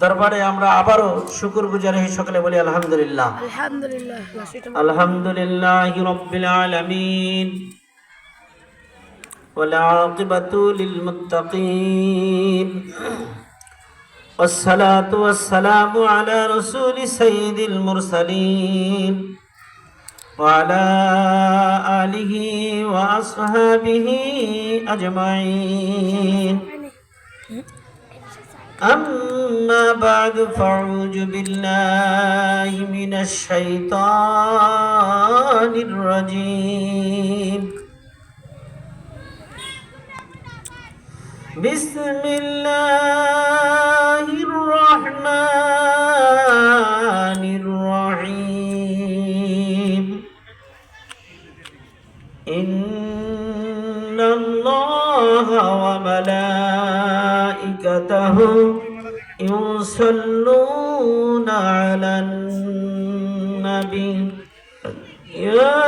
দরবারে আমরা আবারও শুকরগুজার হয়ে সকলে বলি আলহামদুলিল্লাহ। আলহামদুলিল্লাহ আলহামদুলিল্লাহি রাব্বিল আলামিন ওয়াল আকিবাতু লিল মুত্তাকিন والصلاة والسلام على رسول سيد المرسلين وعلى آله وأصحابه أجمعين أما بعد فأعوذ بالله من الشيطان الرجيم بسم الله الرحمن الرحيم إن الله وملائكته يصلون على النبي يا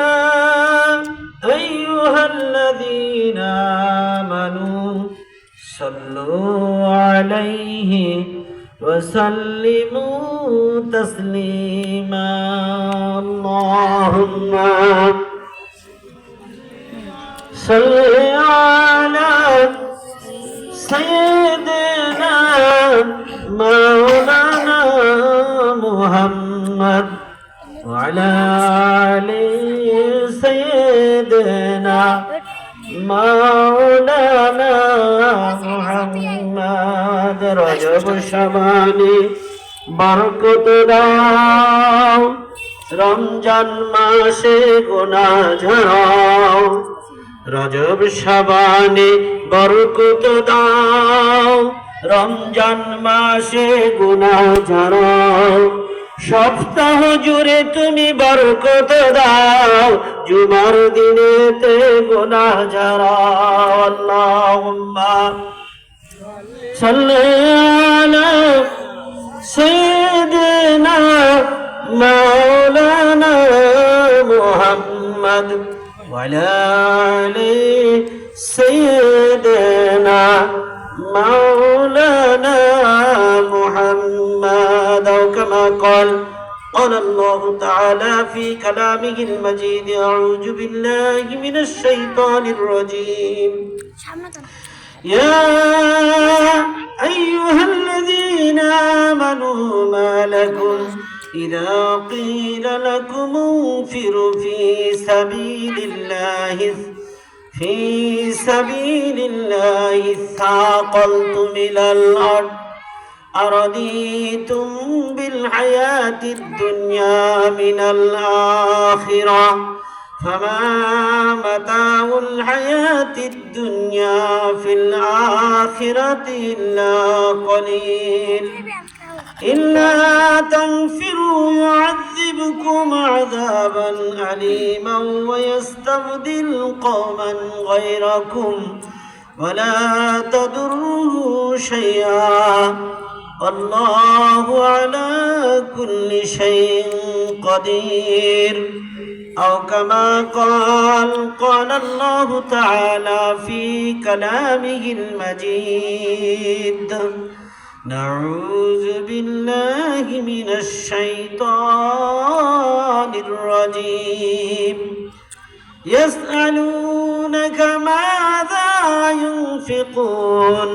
أيها الذين آمنوا صلوا عليه وسلموا تسليما اللهم صل على سيدنا مولانا محمد وعلى آل سيدنا مولانا محمد রজব শাবানে বরকত দাও রমজান মাসে গুনাহ ঝরাও রজব শাবানে বরকত দাও রমজান মাসে গুনাহ ঝরাও সপ্তাহ জুড়ে তুমি বরকত দাও জুমার দিনেতে গুনাহ ঝরাও আল্লাহুম্মা সাল্লি আলা সাইয়্যিদিনা মাওলানা মুহাম্মদ ওয়া আলা আলি সাইয়্যিদিনা مولانا محمد أو كما قال الله تعالى في كلامه المجيد أعوذ بالله من الشيطان الرجيم يا أيها الذين آمنوا ما لكم إذا قيل لكم انفروا في سبيل الله ثاقلتم إلى الأرض أرضيتم بالحياة الدنيا من الآخرة فما متاع الحياة الدنيا في الآخرة إلا قليل إلا تنفروا يعذبكم عذابا أليما ويستبدل قوما غيركم ولا تضروه شيئا والله على كل شيء قدير أو كما قال الله تعالى في كلامه المجيد نعوذ بالله من الشيطان الرجيم يسألونك ماذا ينفقون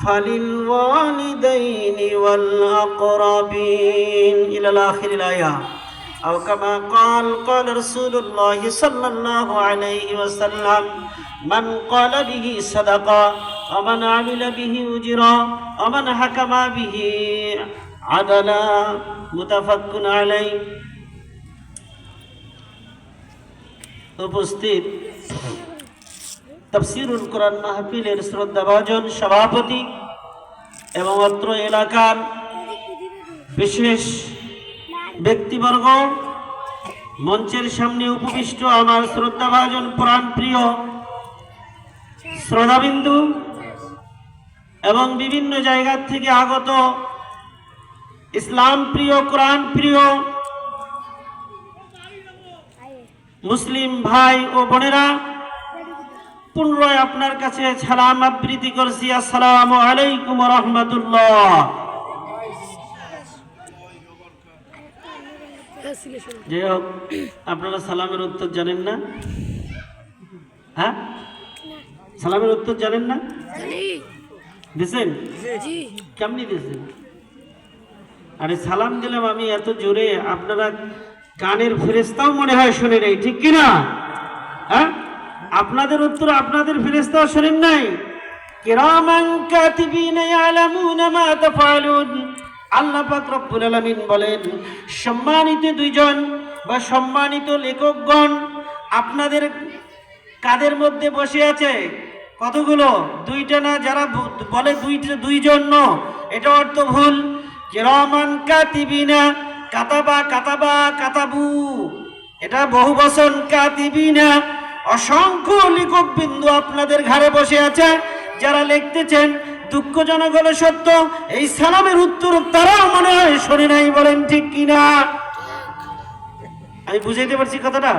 فللوالدين والأقربين إلى آخر الآية أو كما قال رسول الله صلى الله عليه وسلم من قال به صدقة ومن عمل به أجرا ومن حكم به عدلا متفق عليه উপস্থিত তাফসীরুল কোরআন মাহফিলের শ্রদ্ধাভাজন সভাপতি এবং অত্র এলাকার বিশেষ ব্যক্তিবর্গ মঞ্চের সামনে উপবিষ্ট আমার শ্রদ্ধাভাজন প্রাণপ্রিয় শ্রোতাবিন্দু এবং বিভিন্ন জায়গা থেকে আগত ইসলাম প্রিয় কোরআন প্রিয় মুসলিম ভাই ও বোনেরা, পুনরায় আপনার কাছে সালাম আবৃত্তি করছি। আসসালামু আলাইকুম ওয়া রাহমাতুল্লাহ। যাই হোক, আপনারা সালামের উত্তর জানেন না? হ্যাঁ, সালামের উত্তর জানেন না? দিছেন? কেমনি দিছেন? আরে সালাম দিলাম আমি এত জোরে, আপনারা কানের ফেরেশতাও মনে হয় শুনে নেই, ঠিক কিনা? হ্যাঁ, আপনাদের উত্তর আপনাদের ফেরেশতাও শোনেন নাই। কিরামান কাতিবিনা ইয়ালামুনা মা তাফআলুন। আল্লাহ পাক রব্বুল আলামিন বলেন, সম্মানিত দুইজন বা সম্মানিত লেখকগণ আপনাদের কাদের মধ্যে বসে আছে? কতগুলো? দুইটা না, যারা বলে দুইজন, এটা অর্থ ভুল। কিরামান কাতিবিনা, কাতাবা কাতাবা কাতাবু, এটা বহুবচন। কাতিবিনা, অসংখ্য লেখক বিন্দু আপনাদের ঘরে বসে আছে, যারা লিখতেছেন। দুঃখজনক হলো সত্য, এই সালামের উত্তর তারাও মনে হয় শোনে নাই, বলেন ঠিক কিনা? আমি বুঝাইতে পারছি কথাটা?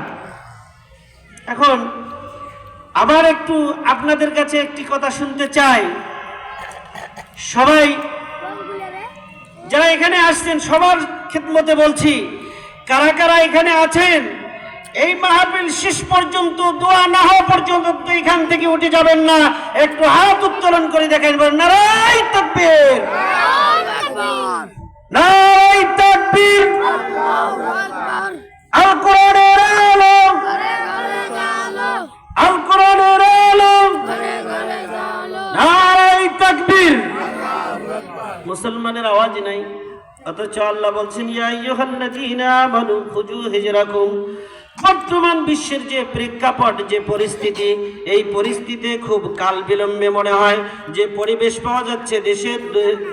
এখন আবার একটু আপনাদের কাছে একটি কথা শুনতে চাই। সবাই যারা এখানে আসছেন সবার খিদমতে বলছি, কারা কারা এখানে আছেন এই মাহফিল শেষ পর্যন্ত, দোয়া না হওয়া পর্যন্ত এখান থেকে উঠে যাবেন না? একটু হাত উত্তোলন করে দেখেন, নারায়ে তাকবীর, নারায়ে তাকবীর। আল কোরআনের আলো, আল কোরআনের আলো, নারায়ে তাকবীর। মুসলমানের আওয়াজ নাই, অথচ আল্লাহ বলছেন, ইয়া আইয়ুহাল্লাযীনা আমানু খুযু হিজরাকুম। বর্তমান বিশ্বের যে প্রেক্ষাপট, যে পরিস্থিতি, এই পরিস্থিতিতে খুব কাল বিলম্বে মনে হয় যে পরিবেশ পাওয়া যাচ্ছে দেশের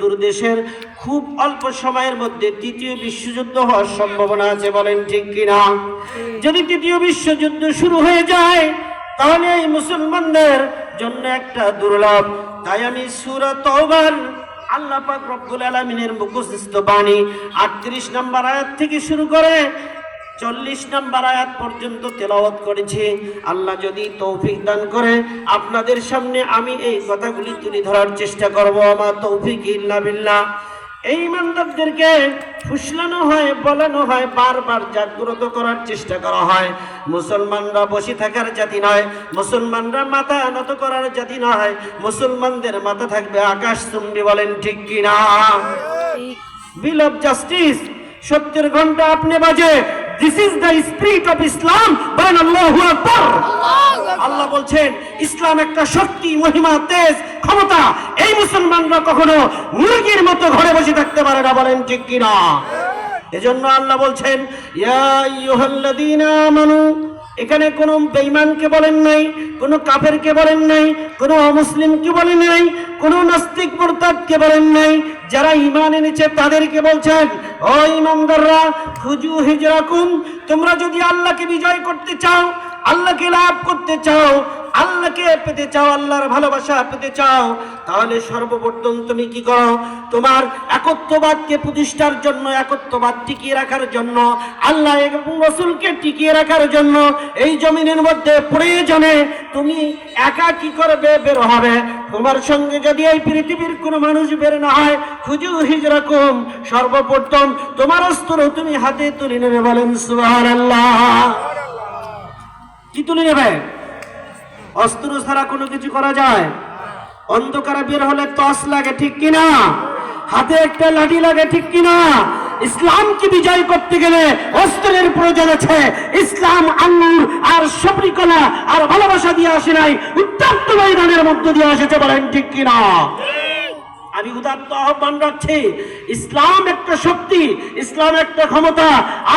দূরদেশের, খুব অল্প সময়ের মধ্যে তৃতীয় বিশ্বযুদ্ধ হওয়ার সম্ভাবনা আছে, বলেন ঠিক কিনা? যদি তৃতীয় বিশ্বযুদ্ধ শুরু হয়ে যায় তাহলে এই মুসলমানদের জন্য একটা দুর্লভ। তাই আমি সূরা তাওবার আল্লাহ পাক রব্বুল আলামিনের মুখস্থ বাণী 38 নম্বর আয়াত থেকে শুরু করে 40 নম্বর আয়াত পর্যন্ত তেলাওয়াত করেছি। আল্লাহ যদি তৌফিক দান করে আপনাদের সামনে আমি এই কথাগুলি তুলে ধরার চেষ্টা করব। আমার তৌফিক ইল্লা বিল্লাহ। এই ইমানদারদেরকে ফুসলানো হয়, বলানো হয়, বারবার জাগ্রত করার চেষ্টা করা হয়। মুসলমানরা বসে থাকার জাতি নয়, মুসলমানরা মাথা নত করার জাতি নয়, মুসলমানদের মাথা থাকবে আকাশ চুম্বি, বলেন ঠিক কিনা? বিল অফ জাস্টিস, সত্যের ঘন্টা আপনি বাজে। This is the spirit of Islam, বলেন আল্লাহু আকবার। আল্লাহ বলছেন ইসলাম একটা শক্তি, মহিমা, তেজ, ক্ষমতা। এই মুসলমানরা কখনো মুরগির মতো ঘরে বসে থাকতে পারে না, বলেন ঠিক কিনা? এজন্য আল্লাহ বলছেন ইয়া আইয়ুহাল্লাযীনা আমানু। এখানে কোনো বেঈমানকে বলেন নাই, কোনো কাফেরকে বলেন নাই, কোনো অমুসলিমকে বলেন নাই, কোনো নাস্তিক মুরতাদকে বলেন নাই। যারা ঈমান এনেছে তাদেরকে বলছেন, ও ঈমানদাররা, খুজু হিজরাকুম, তোমরা যদি আল্লাহকে বিজয় করতে চাও, আল্লাহকে লাভ করতে চাও, আল্লাহকে পেতে চাও, আল্লাহর ভালোবাসা পেতে চাও, তাহলে সর্বপ্রথম তুমি কি করো? তোমার একত্ববাদকে প্রতিষ্ঠার জন্য, একত্ববাদ টিকিয়ে রাখার জন্য, আল্লাহ এবং রাসূলকে টিকিয়ে রাখার জন্য এই জমিনের মধ্যে প্রয়োজনে তুমি একা কি করবে? বের হবে। তোমার সঙ্গে যদি এই পৃথিবীর কোনো মানুষ বের না হয়, খুজু হিজরাকুম, সর্বপ্রথম তোমার অস্ত্র তুমি হাতে তুলে নেবে, বলেন সুবহানাল্লাহ। কি তুলে নেবে? অস্ত্র ছাড়া কোনো কিছু করা যায়? অন্ধকারে বের হলে টর্চ লাগে, ঠিক কিনা? হাতে একটা লাঠি লাগে, ঠিক কিনা? ইসলামকে বিজয় করতে গেলে অস্ত্রের প্রয়োজন আছে। ইসলাম আঙ্গুর আর সবরিকলা আর ভালোবাসা দিয়ে আসে নাই, উত্তপ্ত ময়দানের মধ্য দিয়ে এসেছে, বলেন ঠিক কিনা? আমি উদাত্ত আহ্বান রাখছি, ইসলাম একটা শক্তি, ইসলাম একটা ক্ষমতা।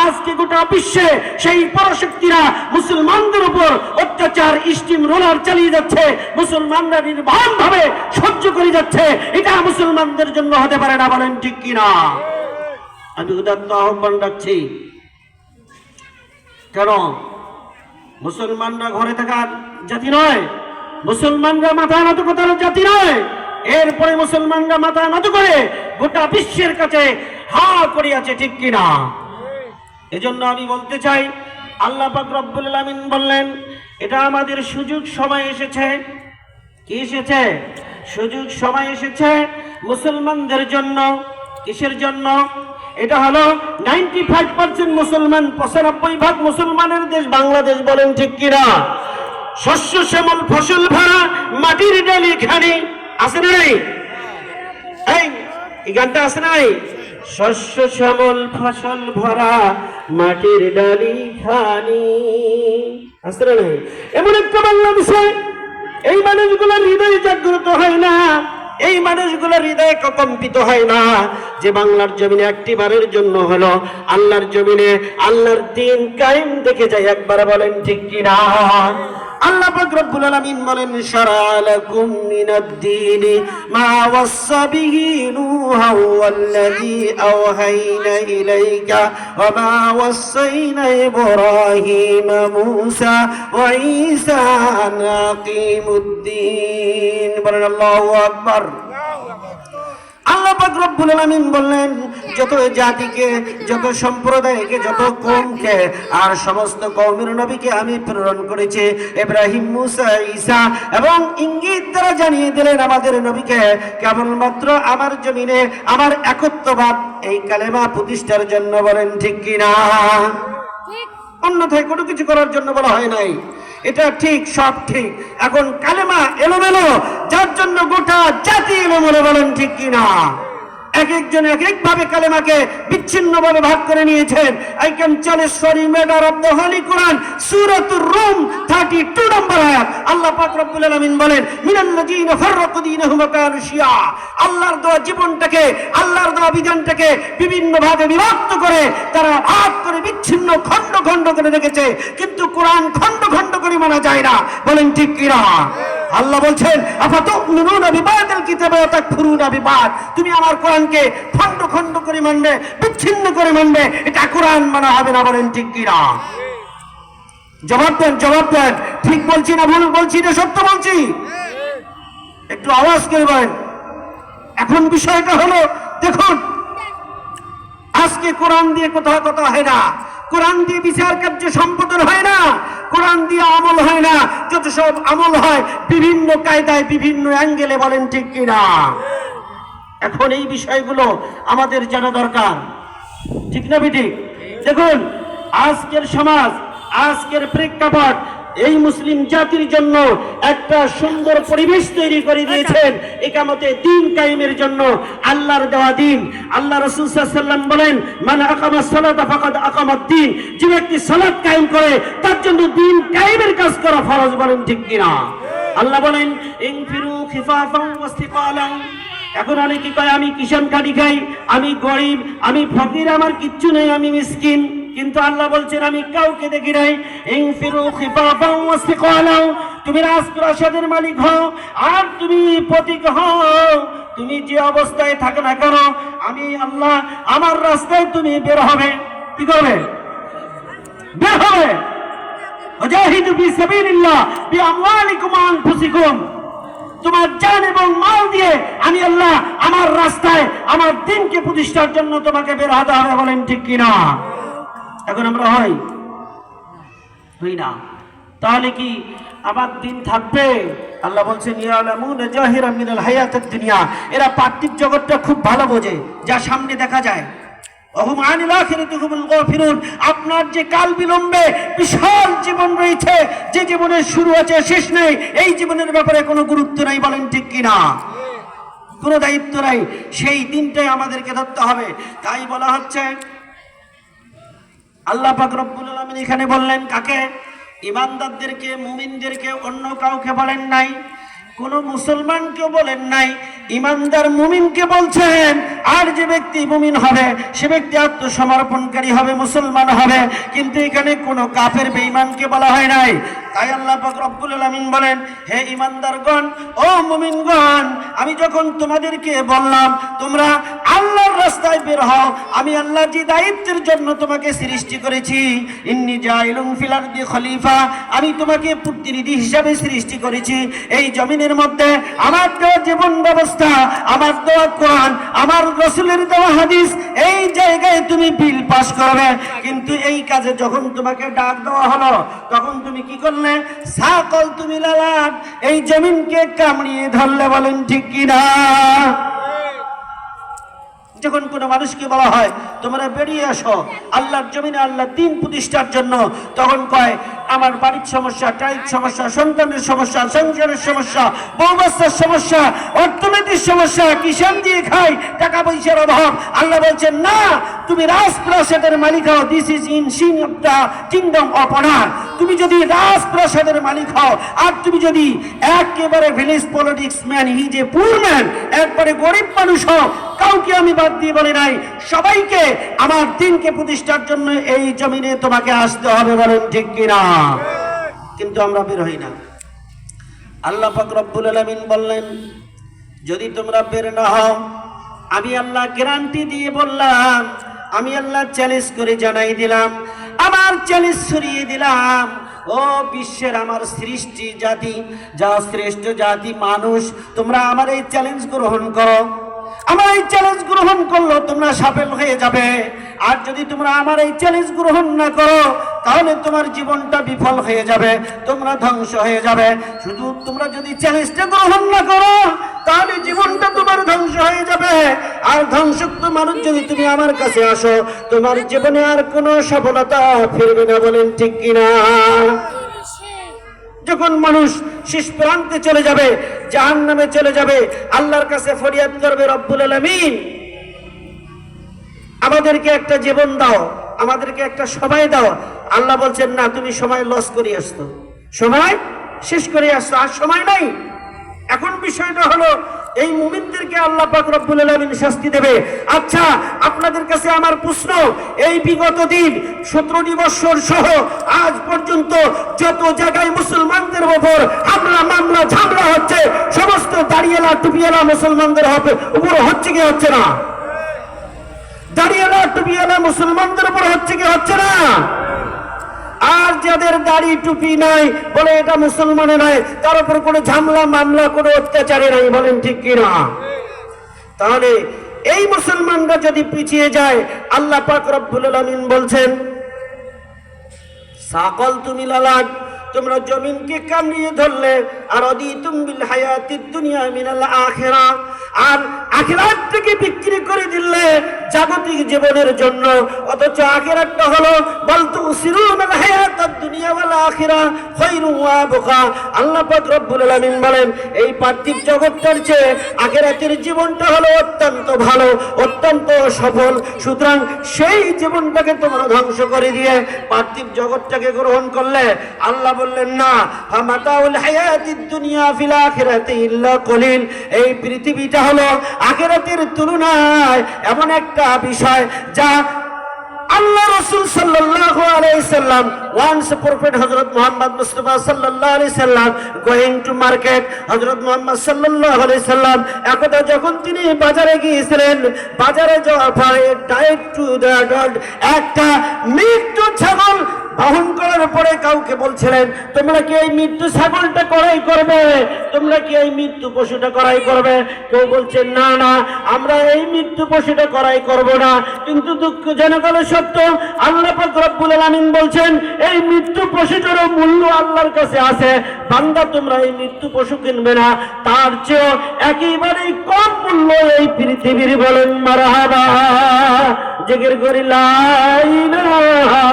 আজকে গোটা বিশ্বে সেই পরাশক্তিরা মুসলমানদের উপর অত্যাচার, স্টিম রোলার চালিয়ে যাচ্ছে, মুসলমানরা নির্ভয় ভাবে সহ্য করে যাচ্ছে। এটা মুসলমানদের জন্য হতে পারে না, বলেন ঠিক কিনা? আমি উদাত্ত আহ্বান রাখছি। কেন? মুসলমানরা ঘরে থাকার জাতি নয়, মুসলমানরা মাথা নত করার জাতি নয়। এরপরে মুসলমানরা মাথা নত করে গোটা বিশ্বের কাছে হা করে আছে, ঠিক কিনা? এজন্য আমি বলতে চাই, আল্লাহ পাক রব্বুল আলামিন বললেন এটা আমাদের সুযোগ সময় এসেছে। কি এসেছে? সুযোগ সময় এসেছে মুসলমানদের জন্য। কিসের জন্য? এটা হলো 95% মুসলমান, 95% মুসলমানের দেশ বাংলাদেশ, বলেন ঠিক কিনা? শস্য শ্যামল ফসল ভরা মাটির ডালি খানি, আছে না নাই? এই গানটা আছে না নাই? শস্য শ্যামল ফসল ভরা মাটির ডালি খানি, আছে না নাই? এমন একটা বাংলাদেশে এই মানুষগুলোর হৃদয়ে জাগ্রত হয় না, এই মানুষগুলোর হৃদয়ে কম্পিত হয় না যে বাংলার জমিনে একটি বারের জন্য হলো আল্লাহর জমিনে আল্লাহর দ্বীন কায়েম দেখে যায়। একবার বলেন ঠিক কিনা? আল্লাহ পাক রব্বুল আলামিন বলেন, শারা লাকুম মিনাদ-দীনি মা ওয়াসসা বিহি নূহা ওয়াল্লাযী আওহাইনা ইলাইকা ওয়া মা ওয়াসাইনা ইব্রাহিমা মূসা ওয়া ঈসা আন আকিমুদ-দীন। বলেন আল্লাহু আকবার। আল্লাহ পাক রব্বুল আলামিন বললেন, যত জাতিকে, যত সম্প্রদায়কে, যত কওমকে আর সমস্ত কওমের নবীকে আমি প্রেরণ করেছি, ইব্রাহিম, মূসা, ঈসা, এবং ইঙ্গিত দ্বারা জানিয়ে দিলেন আমাদের নবীকে কেবলমাত্র আমার জমিনে আমার একত্ববাদ এই কালেমা প্রতিষ্ঠার জন্য। বলেন ঠিক কিনা? অন্যথায় কোনো কিছু করার জন্য বলা হয় নাই। এটা ঠিক, সব ঠিক। এখন কালেমা এলোমেলো, যার জন্য গোটা জাতি এলোমেলো। বলেন ঠিক কিনা? এক একজন এক এক ভাবে কালেমাকে বিচ্ছিন্ন ভাবে ভাগ করে নিয়েছেন। I can challenge sorry matter of the holy Quran, সূরাতুর রুম 32 নম্বর আয়াত। আল্লাহ পাক রব্বুল আলামিন বলেন, মিনাল্লাযীনা ফাররাকু দীনাহুম ওয়া কানু শিয়া। আল্লাহর দেওয়া জীবনটাকে, আল্লাহর দেওয়া বিধানটাকে বিভিন্ন ভাগে বিভক্ত করে তারা ভাগ করে বিচ্ছিন্ন খণ্ড খণ্ড করে রেখেছে, কিন্তু কোরআন খণ্ড খণ্ড করে মানা যায় না। বলেন ঠিক কিনা? আল্লাহ বলছেন, আফাতুমিনুনা বিবাদিল কিতাবি ওয়া তাকফুরুনা বিবাদ। তুমি আমার কোরআনকে খণ্ড খণ্ড করে মানবে, বিচ্ছিন্ন করে মানবে, এটা কোরআন মানা হবে না। বলেন ঠিক কিনা? জবাব দেন, জবাব দেন। ঠিক বলছি না ভুল বলছি না সত্য বলছি? একটু আওয়াজ করে বলেন। এখন বিষয়টা হলো, দেখুন, আজকে কোরআন দিয়ে কোথাও কথা হয় না, কোরআন দিয়ে বিচার কার্য সম্পাদন হয় না, কোরআন দিয়ে আমল হয় না। যত সব আমল হয় বিভিন্ন কায়দায়, বিভিন্ন অ্যাঙ্গেলে। বলেন ঠিক কিনা? এখন এই বিষয়গুলো আমাদের জানা দরকার, ঠিক না বেঠিক? দেখুন, আজকের সমাজ, আজকের প্রেক্ষাপট এই মুসলিম জাতির জন্য একটা সুন্দর পরিবেশ তৈরি করে দিয়েছেন ইকামতে দ্বীন কায়েমের জন্য। আল্লাহর দেওয়া দ্বীন। আল্লাহ রাসূল সাল্লাল্লাহু আলাইহি ওয়াসাল্লাম বলেন, মান আকামাস সালাতা ফাকাদ আকামাদ দ্বীন। যে ব্যক্তি সালাত কায়েম করে তার জন্য দ্বীন কায়েমের কাজ করা ফরজ। বলেন ঠিক কিনা? আল্লাহ বলেন, ইনফিরু খিফাফান ওয়াসতিকালান। এখন অনেকে কয়, আমি কিষান কাঠি খাই, আমি গরিব, আমি ফকির, আমার কিচ্ছু নেই, আমি মিসকিন। কিন্তু আল্লাহ বলছেন, আমি কাউকে দেখি নাই। ইনফিরু খিফাফান ওয়াসতিকালান। তুমি রাজপ্রাসাদের মালিক হও আর তুমি পথিক হও, তুমি যে অবস্থায় থাকো না কেন, আমি আল্লাহ আমার রাস্তায় তুমি বের হবে। কি করবে? বের হবে। ওয়াজাহিদু ফি সাবিলিল্লাহ বিআমওয়ালিকুম ওয়া আনফুসিকুম। তোমার জান এবং মাল দিয়ে আমি আল্লাহ আমার রাস্তায় আমার দ্বীনকে প্রতিষ্ঠার জন্য তোমাকে বের হতে হবে। বলেন ঠিক কিনা? এখন আমরা হই না, তাহলে কি আমার দ্বীন থাকবে? আল্লাহ বলছেন, ইয়ালামুনা জাহিরাম মিনাল হায়াতিদ দুনিয়া। এরা পার্থিব জগৎটা খুব ভালো বোঝে, যা সামনে দেখা যায়। ওহুম আনিল আখিরাতি হুমুল গাফিলুন। আপনার যে কাল বিলম্বে বিশাল জীবন রয়েছে, যে জীবনের শুরু আছে শেষ নেই, এই জীবনের ব্যাপারে কোনো গুরুত্ব নাই। বলেন ঠিক কিনা? কোনো দায়িত্ব নাই। সেই দিনটাই আমাদেরকে ধরতে হবে। তাই বলা হচ্ছে, আল্লাহ পাক রব্বুল আলামিন এখানে বললেন কাকে? ইমানদারদেরকে, মুমিনদেরকে, অন্য কাউকে বলেন নাই, কোন মুসলমানকেও বলেন নাই, ইমানদার মুমিনকে বলছেন। আর যে ব্যক্তি মুমিন হবে সে ব্যক্তি আত্মসমর্পণকারী হবে, মুসলমান হবে। কিন্তু এখানে কোনো কাফের বেঈমানকে বলা হয় নাই। তাই আল্লাহ পাক রব্বুল আলামিন বলেন, হে ইমানদারগণ, ও মুমিনগণ, আমি যখন তোমাদেরকে বললাম তোমরা আল্লাহর রাস্তায় বের হও, আমি আল্লাহ যে দায়িত্বের জন্য তোমাকে সৃষ্টি করেছি, ইন্নী জাইলুন ফিল আরদি খলিফা, আমি তোমাকে প্রতিনিধি হিসাবে সৃষ্টি করেছি এই জমিনের মধ্যে। আমার দেওয়া জীবন ব্যবস্থা, আমার দেওয়া কোরআন, আমার রাসূলের দেওয়া হাদিস, এই জায়গায় তুমি বিল পাস করবে। কিন্তু এই কাজে যখন তোমাকে ডাক দেওয়া হলো তখন তুমি কি করলে? সাকল, তুমি লালাট, এই জমিনকে কামড়িয়ে ধরলে। বলেন ঠিক কিনা? যখন কোনো মানুষকে বলা হয় তোমরা বেরিয়ে আসো আল্লাহর জমিনে আল্লাহর দ্বীন প্রতিষ্ঠার জন্য, তখন কয় আমার বাড়ির সমস্যা, টাইট সমস্যা, সন্তানের সমস্যা, সংসারের সমস্যা, বউবাচ্চার সমস্যা, অর্থনৈতিক সমস্যা, কিষান দিয়ে খাই, টাকা পয়সার অভাব। আল্লাহ বলছেন না, তুমি রাজপ্রাসাদের মালিক হও, this is in sin of the kingdom of honour. তুমি যদি রাজপ্রাসাদের মালিক হও, আর তুমি যদি একেবারে ভিলেজ পলিটিক্স ম্যান, হি যে পুর ম্যান, একবারে গরিব মানুষ হও, কাউকে আমি বাদ দিয়ে বলি নাই, সবাইকে আমার দ্বীনকে প্রতিষ্ঠার জন্য এই জমিনে তোমাকে আসতে হবে, বলেন ঠিক কিনা? কিন্তু আমরা বের হই না। আল্লাহ পাক রব্বুল আলামিন বললেন, যদি তোমরা বের না হও, আমি আল্লাহ গ্যারান্টি দিয়ে বললাম, আমি আল্লাহ চ্যালেঞ্জ করে জানাই দিলাম, আমার চ্যালেঞ্জ ছড়িয়ে দিলাম, ও বিশ্বের আমার সৃষ্টি জাতি, যা শ্রেষ্ঠ জাতি মানুষ, তোমরা আমার এই চ্যালেঞ্জ গ্রহণ করো। আমার এই চ্যালেঞ্জ গ্রহণ করলো তোমরা সফল হয়ে যাবে, আর যদি তোমরা আমার এই চ্যালেঞ্জ গ্রহণ না করো, তাহলে তোমার জীবনটা বিফল হয়ে যাবে, তোমরা ধ্বংস হয়ে যাবে। শুধু তোমরা যদি চ্যালেঞ্জটা গ্রহণ না করো, তাহলে জীবনটা তোমার ধ্বংস হয়ে যাবে। আর ধ্বংসক্ত মানুষ যদি তুমি আমার কাছে আসো, তোমার জীবনে আর কোনো সফলতা ফিরবে না, বলেন ঠিক কিনা? যখন মানুষ শেষ প্রান্তে চলে যাবে, জাহান্নামে চলে যাবে, আল্লাহর কাছে ফরিয়াদ করবে, রব্বুল আলামিন আমাদেরকে একটা জীবন দাও, আমাদেরকে একটা সময় দাও। আল্লাহ বলছেন না, তুমি সময় লস করে আসতো, সময় শেষ করে আসতো, আর সময় নাই। এখন বিষয়টা হলো, এই মুমিনদেরকে আল্লাহ পাক রব্বুল আলামিন শাস্তি দেবে। আচ্ছা, আপনাদের কাছে আমার প্রশ্ন, এই বিগত দিন 17টি বছর সহ আজ পর্যন্ত যত জায়গায় মুসলমানদের উপর হামলা, মামলা, ঝামলা হচ্ছে, সমস্ত দাড়িয়ালা টুপিয়ালা মুসলমানদের উপর হচ্ছে কি হচ্ছে না? দাড়িয়ালা টুপিয়ালা মুসলমানদের উপর হচ্ছে কি হচ্ছে না? আর যাদের দাড়ি টুপি নাই, বলে এটা মুসলমানে নাই, তার উপর কোনো ঝামলা, মামলা, কোনো অত্যাচারে নাই, বলেন ঠিক কিনা? তাহলে এই মুসলমানরা যদি পিছিয়ে যায়, আল্লাহ পাক রব্বুল আলামিন বলছেন, সাকাল তুমি লালাক, তোমরা জমিনকে কামড়িয়ে ধরলে, আর আদিতুম বিল হায়াতিদ দুনিয়া মিনাল আখিরা, আর আখিরাতকে বিক্রি করে দিলে জাগতিক জীবনের জন্য। অথচ আখিরাতটা হলো বল তুসিরুনাল হায়াতাদ দুনিয়া ওয়াল আখিরা খায়রু ওয়া আবকা। আল্লাহ পাক রব্বুল আলামিন বলেন, এই পার্থিব জগৎটার চেয়ে আখিরাতের জীবনটা হলো অত্যন্ত ভালো, অত্যন্ত সফল। সুতরাং সেই জীবনটাকে তোমরা ধ্বংস করে দিয়ে পার্থিব জগৎটাকে গ্রহণ করলে, আল্লাহ বললেন না, ফামাতাউল হায়াতিদ দুনিয়া ফিল আখিরাতি ইল্লা কলিল। এই পৃথিবীটা হলো আখিরাতের তুলনায় এমন একটা বিষয় যা আল্লাহ রাসূল সাল্লাল্লাহু আলাইহি সাল্লাম, once prophet হযরত মুহাম্মদ মুস্তাফা সাল্লাল্লাহু আলাইহি সাল্লাম going to market, হযরত মুহাম্মদ সাল্লাল্লাহু আলাইহি সাল্লাম একদা যখন তিনি বাজারে গিয়েছিলেন, বাজারে যাওয়ার পরে ডাইরেক্ট টু দ্য ডট একটা মৃত্যু ছাগল বহন করার পরে কাউকে বলছিলেন, তোমরা কি এই মৃত্যু ছাগলটা ক্রয় করবে? তোমরা কি এই মৃত্যু পশুটা ক্রয় করবে? কেউ বলছেন না না, আমরা এই মৃত্যু পশুটা ক্রয় করব না। কিন্তু দুঃখজনক হলো সত্য, আল্লাহ পাক রব্বুল আলামিন বলছেন, এই মৃত্যু পশুটারও মূল্য আল্লাহর কাছে আছে। বান্দা, তোমরা এই মৃত্যু পশু কিনবে না, তার চেয়েও একেবারেই কম মূল্য এই পৃথিবীর, বলেন মারহাবা। জিকির করি লা ইলাহা।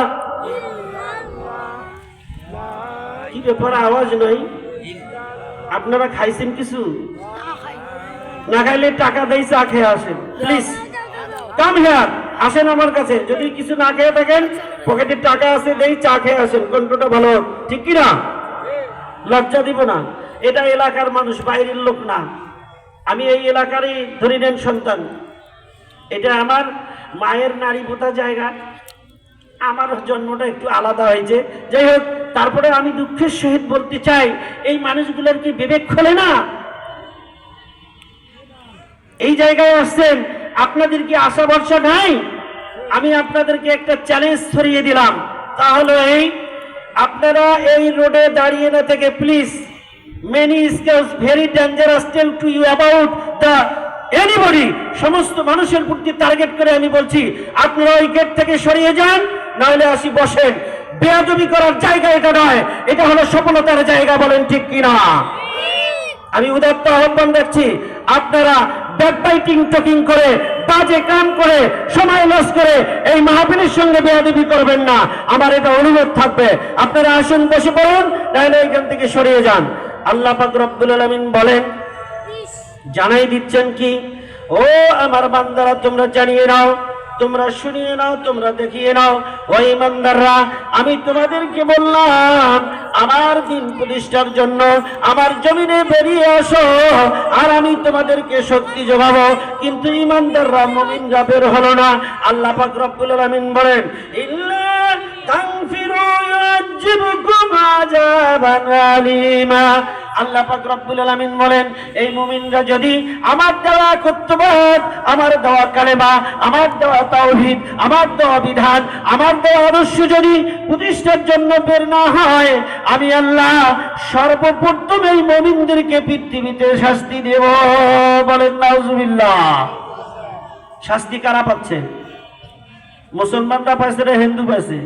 কি ব্যাপার, আওয়াজ নাই? আপনারা খাইছেন কিছু? না খাইলে টাকা দেই, চা খেয়ে আসেন প্লিজ। কাম হিয়ার, আসেন আমার কাছে। যদি কিছু না খেয়ে থাকেন, পকেটে টাকা আছে, দেই, চা খেয়ে আসেন। কোনটা ভালো, ঠিক কিনা? লজ্জা দিব না। এটা এলাকার মানুষ, বাইরের লোক না। আমি এই এলাকারই ধরে নেন সন্তান। এটা আমার মায়ের নারী পোতা জায়গা। আমার জন্মটা একটু আলাদা হয়েছে, যাই হোক। তারপরে আমি দুঃখের সহিত বলতে চাই, এই মানুষগুলোর কি বিবেক খোলে না? এই জায়গায় আসছেন, আপনাদের কি আশা ভরসা নাই? আমি আপনাদেরকে একটা চ্যালেঞ্জ ছড়িয়ে দিলাম, তাহলে এই আপনারা এই রোডে দাঁড়িয়ে না থেকে please, many scales very dangerous tell to you about the anybody, সমস্ত মানুষের প্রতি টার্গেট করে আমি বলছি, আপনারা ওই গেট থেকে সরিয়ে যান, নাহলে আসি বসেন। বেয়াদবি করার জায়গা এটা নয়, এটা হলো সফলতার জায়গা, বলেন ঠিক কিনা? আমি উদাত্ত আহ্বান রাখছি, আপনারা ব্যাকবাইটিং টকিং করে বাজে কাম করে সময় লস করে এই মাহফিলের সঙ্গে বেয়াদবি করবেন না, আমার এটা অনুরোধ থাকবে। আপনারা আসুন, বসে পড়ুন, তাহলে এখান থেকে সরিয়ে যান। আল্লাহ পাক রব্বুল আলামিন বলেন, জানাই দিচ্ছেন কি, ও আমার বান্দারা তোমরা জানিয়ে নাও, তোমরা শুনিয়ে নাও, তোমরা দেখিয়ে নাও, ও ইমানদাররা আমি তোমাদেরকে বললাম আমার দিন প্রতিষ্ঠার জন্য আমার জমিনে বেরিয়ে আসো, আর আমি তোমাদেরকে শক্তি যোগাবো। কিন্তু ইমানদাররা মুমিনরা বের হলো না। আল্লাহ পাক রব্বুল আলামিন বলেন, ইল্লা তানফিরু ইউআযিবকুম আযাবান আলীমা। আল্লাহ পাক রব্বুল আলামিন বলেন, এই মুমিনরা যদি আমার দেওয়া কর্তব্য, আমার দেওয়া কালেমা, আমার দেওয়া তাওহীদ, আমার দেওয়া বিধান, আমার দেওয়া আদর্শ যদি প্রতিষ্ঠার জন্য বের না হয়, আমি আল্লাহ সর্বপ্রথম এই মুমিনদেরকে পৃথিবীতে শাস্তি দেব। বলেন নাউজুবিল্লাহ। শাস্তি কারা পাচ্ছে? মুসলমানরা পাচ্ছে না হিন্দু পাচ্ছে?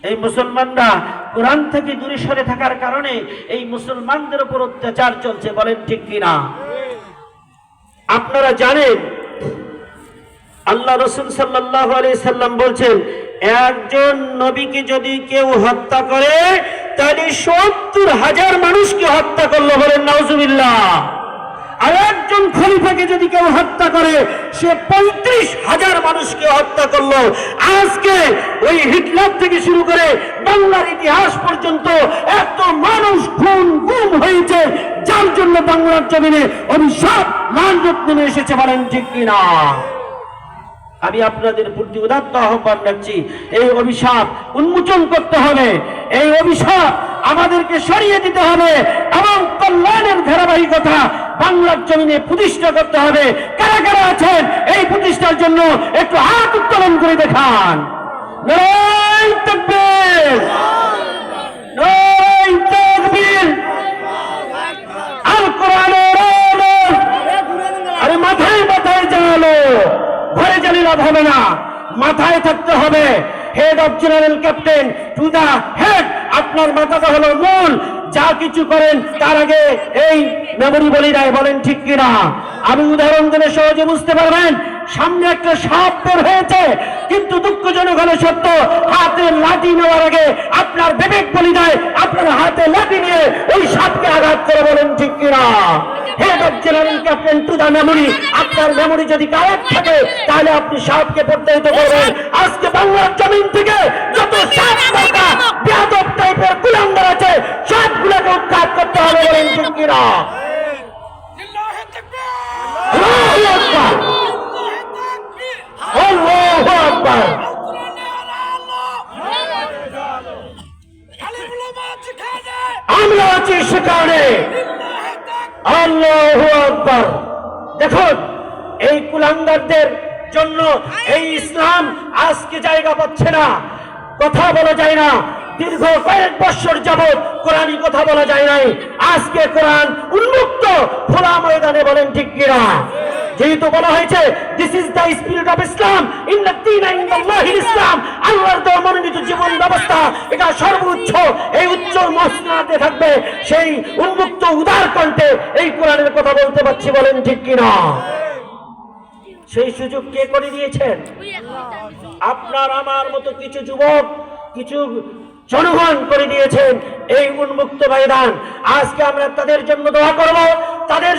এই মুসলমানরা কোরআন থেকে দূরে সরে থাকার কারণে এই মুসলমানদের উপর অত্যাচার চলছে। বলেন ঠিক কিনা? আপনারা জানেন আল্লাহ রাসূল সাল্লাল্লাহু আলাইহি সাল্লাম বলছেন, একজন নবীকে যদি কেউ হত্যা করে তাহলে ৭০,০০০ মানুষকে হত্যা করলো। বলেন নাউজুবিল্লাহ। আর একজন খলিফাকে যদি কেউ হত্যা করে সে ৩৫,০০০ মানুষকে হত্যা করলো। আজকে ওই হিটলার থেকে শুরু করে বাংলার ইতিহাস পর্যন্ত এত মানুষ খুন গুম হয়েছে, যার জন্য বাংলার জমিনে অভিশাপ লাঞ্ছত নেমে এসেছে। বলেন ঠিক কিনা? আমি আপনাদের প্রতি উদাত্ত আহ্বান রাখছি, এই অভিশাপ উন্মোচন করতে হবে, এই অভিশাপ আমাদেরকে সরিয়ে দিতে হবে এবং কল্যাণের ধারাবাহিকতা বাংলার জমিনে প্রতিষ্ঠা করতে হবে। কারা কারা আছেন এই প্রতিষ্ঠার জন্য একটু হাত উত্তোলন করে দেখান। নারায়ে তাকবীর, নারায়ে তাকবীর। আল কোরআনের আলো, আরে মাথায় মাথায় জ্বালো, ঘরে জ্বালিয়ে লাভ হবে না, মাথায় থাকতে হবে। Head of general captain to the head, আপনার মাথাটা হলো মূল। যা কিছু করেন তার আগে এই মেমোরি বলি দেয়। বলেন ঠিক কিনা? আমি উদাহরণ দিলে সহজে বুঝতে পারবেন। সামনে একটা সাপ বের হয়েছে, কিন্তু দুঃখজনক হলো সত্য, হাতে লাঠি নেওয়ার আগে আপনার বিবেক বলি দেয় আপনার হাতে লাঠি নিয়ে ওই সাপকে আঘাত করে। বলেন ঠিক কিনা? Head of general captain to the memory, আপনার মেমোরি যদি কারেক্ট থাকে তাহলে আপনি সাপকে প্রত্যাহিত করবেন। আজকে বাংলার জমিন থেকে যত সাপ মার্কা বেয়াদব টাইপের কুলাঙ্গার আছে সবগুলোকে উৎখাত করতে হবে। বলেন ঠিক কিনা? আল্লাহু আকবার, আল্লাহু আকবার। আমরা আছি সেখানে। আল্লাহু আকবার। দেখুন, এই কুলাঙ্গারদের জন্য এই ইসলাম আজকে জায়গা পাচ্ছে না, কথা বলা যায় না। দীর্ঘ কয়েক বছর যাবৎ কোরআনী কথা বলা যায় নাই। আজকে কোরআন উন্মুক্ত খোলা ময়দানে। বলেন ঠিক কিনা? যেহেতু বলা হয়েছে this is the spirit of Islam, ইন্না দ্বীনা ইনদাল্লাহিল ইসলাম, আল্লাহর দেওয়া মনোনীত জীবন ব্যবস্থা এটা সর্বোচ্চ, এই উচ্চ মসনদে থাকবে। সেই উন্মুক্ত উদার কণ্ঠে এই কোরআনের কথা বলতে পারছি। বলেন ঠিক কিনা? সেই সুযোগ কে করে দিয়েছেন? আপনার আমার মতো কিছু যুবক, কিছু জনগণ করে দিয়েছেন এই উন্মুক্ত ময়দান। আজকে আমরা তাদের জন্য দোয়া করব, তাদের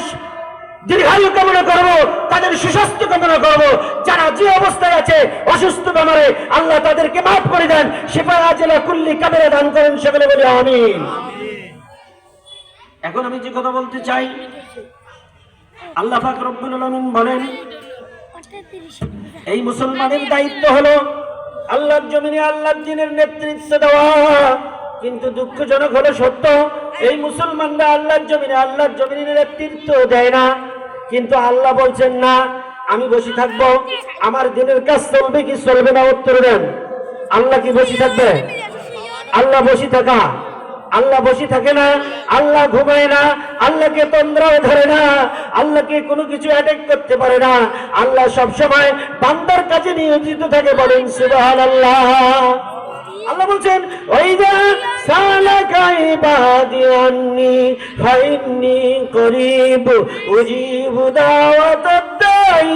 দীর্ঘায়ু কামনা করব, তাদের সুস্বাস্থ্য কামনা করব। যারা যে অবস্থায় আছে অসুস্থ বেমারে, আল্লাহ তাদেরকে মাফ করে দেন, শিফা আজলা কুল্লি কাবেরা দান করেন। সকলে বলি আমিন। এখন আমি যে কথা বলতে চাই, আল্লাহ পাক রব্বুল আলামিন বলেন, এই মুসলমানের দায়িত্ব হলো আল্লাহর জমিনে আল্লাহর দ্বীনের নেতৃত্ব দেওয়া। কিন্তু দুঃখজনক হলো সত্য, এই মুসলমানরা আল্লাহর জমিনে নেতৃত্ব দেয় না। কিন্তু আল্লাহ বলছেন না আমি বসে থাকবো, আমার দ্বীনের কাজ চলবে কি চলবে না? উত্তর দেন। আল্লাহ কি বসে থাকবে? আল্লাহ বসে থাকে না, আল্লাহ ঘুমায় না, আল্লাহকে তন্দ্রাও ধরে না, আল্লাহকে কোনো কিছু অ্যাটাক করতে পারে না। আল্লাহ সবসময় বান্দার কাছে নিয়োজিত থাকে। বলেন সুবহানাল্লাহ। আল্লাহ বলছেন, ওয়াইদা সালাকা ইবাদি আন্নি ফাইন্নি করিব উজিবু দাওয়াতাদ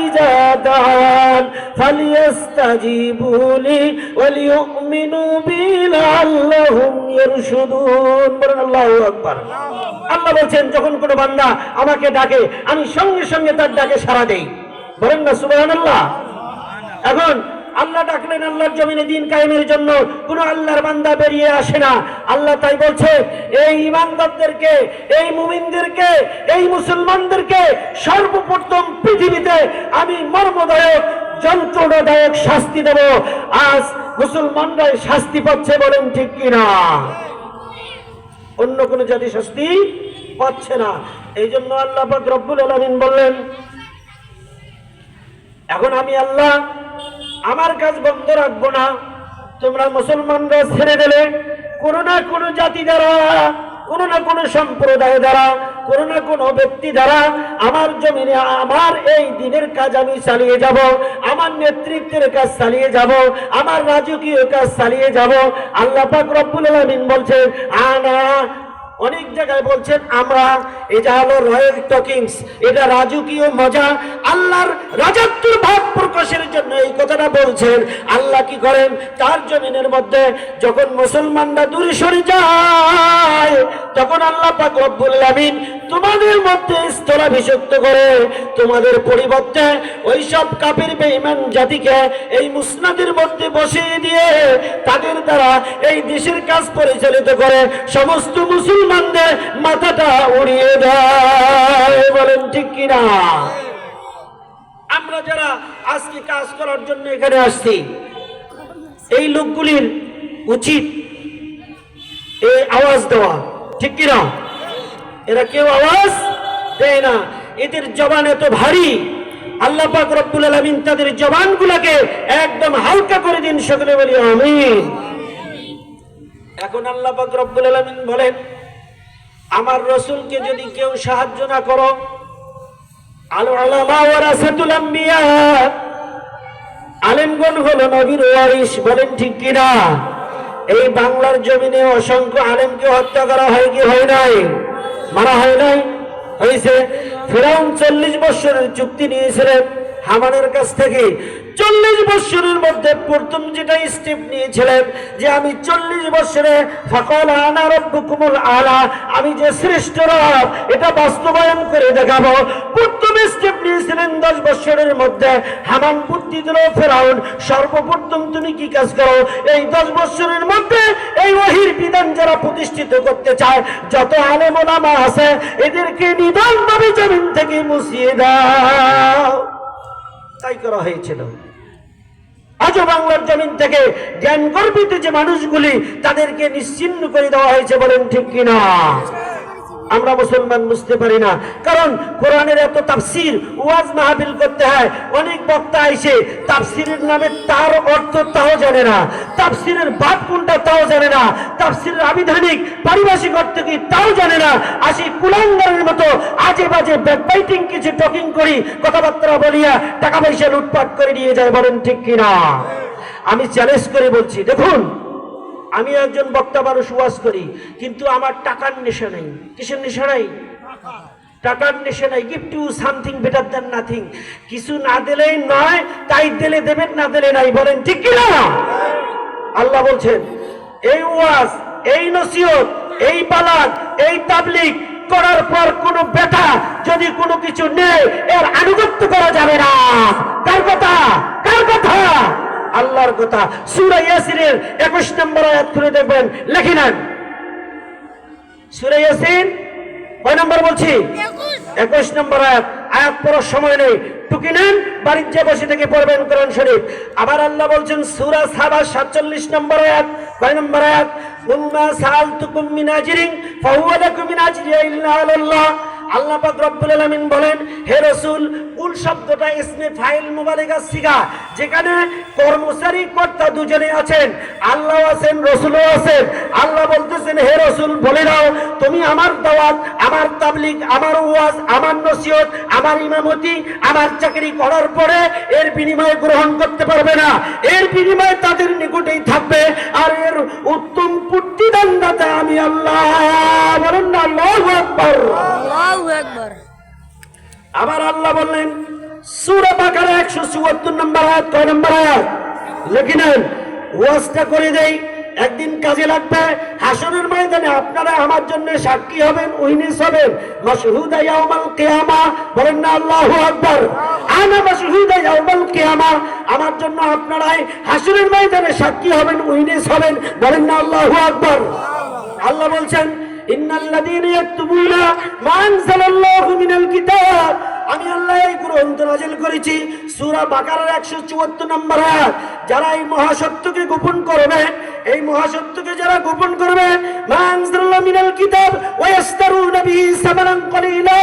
ইযা দাআন ফালিয়াস্তাজিবু লি ওয়ালিউমিনু বি লাআল্লাহুম ইয়ারশুদুন। বলেন আল্লাহু আকবার। আল্লাহ বলেন যখন কোনো বান্দা আমাকে ডাকে আমি সঙ্গে সঙ্গে তার ডাকে সাড়া দেই। বলেন না সুবহানাল্লাহ। এখন আল্লাহ ডাকলেন আল্লাহর জমিনে দিন কায়েমের জন্য, কোন আল্লাহর বান্দা বেরিয়ে আসে না। আল্লাহ তাই বলছে এই ঈমানদারদেরকে, এই মুমিনদেরকে, এই মুসলমানদেরকে সর্বপ্রথম পৃথিবীতে আমি মর্মদায়ক যন্ত্রণাদায়ক শাস্তি দেব। আজ মুসলমানরাই শাস্তি পাচ্ছে, বলেন ঠিক কিনা? অন্য কোন জাতি শাস্তি পাচ্ছে না। এই জন্য আল্লাহ পাক রব্বুল আলামিন বললেন এখন আমি আল্লাহ আমার কাজ বন্ধ রাখবো না। তোমরা মুসলমানরা ছেড়ে দিলে কোনো না কোনো জাতি দ্বারা, কোনো না কোনো সম্প্রদায় দ্বারা, কোনো না কোনো ব্যক্তি দ্বারা আমার জমিনে আমার এই দিনের কাজ আমি চালিয়ে যাব, আমার নেতৃত্বের কাজ চালিয়ে যাব, আমার রাজকীয় কাজ চালিয়ে যাব। আল্লাহ পাক রব্বুল আলামিন বলছেন আনা, অনেক জায়গায় বলছেন আমরা। এটা হলো রয়্যাল টকিংস, এটা রাজকীয় মজা। আল্লাহর রাজত্বের ভাব প্রকাশের জন্য এই কথাটা বলছেন। আল্লাহ কি করেন তার জমিনের মধ্যে যখন মুসলমানরা দূরে সরে যায় তখন আল্লাহ পাক রব্বুল আলামিন তোমাদের মধ্যে স্থলাভিষিক্ত করে তোমাদের পরিবর্তে ওই সব কাফির বেঈমান জাতিকে এই মুসনাদের মধ্যে বসিয়ে দিয়ে তাদের দ্বারা এই দেশের কাজ পরিচালিত করে সমস্ত মুসলমানদের মাথাটা উড়িয়ে দেয়। বলেন ঠিক কিনা? আমরা যারা আজকে কাজ করার জন্য এখানে আসছি, এই লোকগুলির উচিত এই আওয়াজ দেওয়া, ঠিক কিনা? এরা কেউ আওয়াজ দেয় না, এদের জবান এত ভারী। আল্লাহ পাক রব্বুল আলামিন তাদের জবানগুলোকে একদম হালকা করে দিন, সকলে বলি আমিন। এখন আল্লাহ পাক রব্বুল আলামিন বলেন আমার রাসূলকে যদি কেউ সাহায্য না করো, আল উলামা ওয়ারাসাতুল আম্বিয়া, আলেমগণ হলো নবীর ওয়ারিস। বলেন ঠিক কিনা? এই বাংলার জমিনে অসংখ্য আলেমকে হত্যা করা হয় কি হয় নাই? মারা হয় নাই? হয়েছে। ফিরআউন 40 বছরের চুক্তি নিয়েছিলেন হামানের কাছ থেকে। 40 বছরের মধ্যে প্রথম যেটা স্টেপ নিয়েছিলেন যে আমি 40 বছরে ফাকাল আনা রাব্বুকুমুল আলা, আমি যে শ্রেষ্ঠ রব এটা বাস্তবায়ন করে দেখাবো। প্রথম স্টেপ নিয়েছিলেন 10 বছরের মধ্যে। হামান বুদ্ধি দিল ফেরাউন সর্বপ্রথম তুমি কি কাজ করো, এই 10 বছরের মধ্যে এই ওহীর বিধান যারা প্রতিষ্ঠিত করতে চায় যত আলেম ওলামা আছে এদেরকে নিধনভাবে জমিন থেকে মুছিয়ে দাও। তাই করা হয়েছিল। আজও বাংলার জমিন থেকে জ্ঞান গর্বিত যে মানুষগুলি তাদেরকে নিশ্চিহ্ন করে দেওয়া হয়েছে। বলেন ঠিক কিনা? আমরা মুসলমান বুঝতে পারি না, কারণ কোরআনের এত তাফসীর ওয়াজ মাহফিল করতে হয়। অনেক বক্তা এসে তাফসীরের নামে তার অর্থ তাও জানে না, তাফসীরের বাদ কোনটা তাও জানে না, তাফসীরের আবিধানিক পারিভাষিক অর্থ কি তাও জানে না। আসি কুলাঙ্গারের মতো আজে বাজে ব্যাকবাইটিং কিছু টকিং করি, কথাবার্তা বলিয়া টাকা পয়সা লুটপাট করে নিয়ে যায়। বলেন ঠিক কিনা? আমি চ্যালেঞ্জ করে বলছি, দেখুন আমি একজন বক্তা মানুষ ওয়াজ করি, কিন্তু আমার টাকার নেশা নেই। কিসের নেশা নাই? টাকার নেশা নাই। Gift you something better than nothing. কিছু না দিলেই নয়, তাই দিলে দেবেন, না দিলে নাই। বলেন ঠিক কিনা? আল্লাহ বলছেন এই ওয়াজ, এই নসিহত, এই বালাগ, এই তাবলীগ করার পর কোন বেটা যদি কোনো কিছু নেই এর আনুগত্য করা যাবে না। কার কথা? কার কথা? আল্লাহর কথা। সূরা ইয়াসিনের 21 নম্বর আয়াত খুলে দেখবেন, লিখে নেন। সূরা ইয়াসিন কয় নম্বর বলছি? 21 নম্বর আয়াত। আয়াত পড়ার সময় নেই, টুকি নেন, বাড়ির যে বসে থেকে পড়বেন কোরআন শরীফ। আবার আল্লাহ বলছেন সূরা সাবা 47 নম্বর আয়াত। কয় নম্বর আয়াত? উম্মা সাআলতুকুম মিন আজরিন ফাহুয়া লাকুম মিন আজরিয়া ইল্লা আলাল্লাহ। আল্লাহ পাক রব্বুল আলামিন বলেন হে রাসূল, কুল শব্দটা ইসমে ফাইল মুবালাগা সিগা, যেখানে কর্মচারী কর্তা দুজনে আছেন, আল্লাহ আছেন, রাসূলও আছেন। আল্লাহ বলতেছেন হে রাসূল বলে দাও তুমি আমার দাওয়াত, আমার তাবলীগ, আমার ওয়াজ, আমার নসিহত, আমার ইমামতি, আমার চাকরি করার পরে এর বিনিময়ে গ্রহণ করতে পারবে না, এর বিনিময়ে তাদের নিকটেই থাকবে, আর এর উত্তম প্রতিদানদাতা আমি আল্লাহ। বলেন না আল্লাহু আকবার। আল্লাহু আকবার। আবার আল্লাহ বললেন সূরা বাকারা 174 নম্বর আয়াত। কয় নম্বর আয়াত? লিখে নেন। ওয়াজটা করে দেই, একদিন কাজে লাগবে। হাসরের ময়দানে আপনারা আমার জন্য সাক্ষী হবেন, উইটনেস হবেন। মাশহুদা ইয়াউমাল কিয়ামা, বলেন না আল্লাহু আকবার। আনা মাশহুদা ইয়াউমাল কিয়ামা, আমার জন্য আপনারাই হাসরের ময়দানে সাক্ষী হবেন, উইটনেস হবেন, বলেন না আল্লাহু আকবার। আল্লাহ বলছেন ইন্নাল্লাযীনা ইয়াকতুবুনা মা আনজালাল্লাহু মিনাল কিতাব, আমি আল্লাহ এই গ্রন্থ নাযিল করেছি। সূরা বাকারার 174 নম্বর আয়াত। যারা এই মহাসত্যকে গোপন করবে, এই মহাসত্যকে যারা গোপন করবে, মা আনজালাল্লাহু মিনাল কিতাব ওয়া ইস্তারুনা বিহি সামানান কলিলা,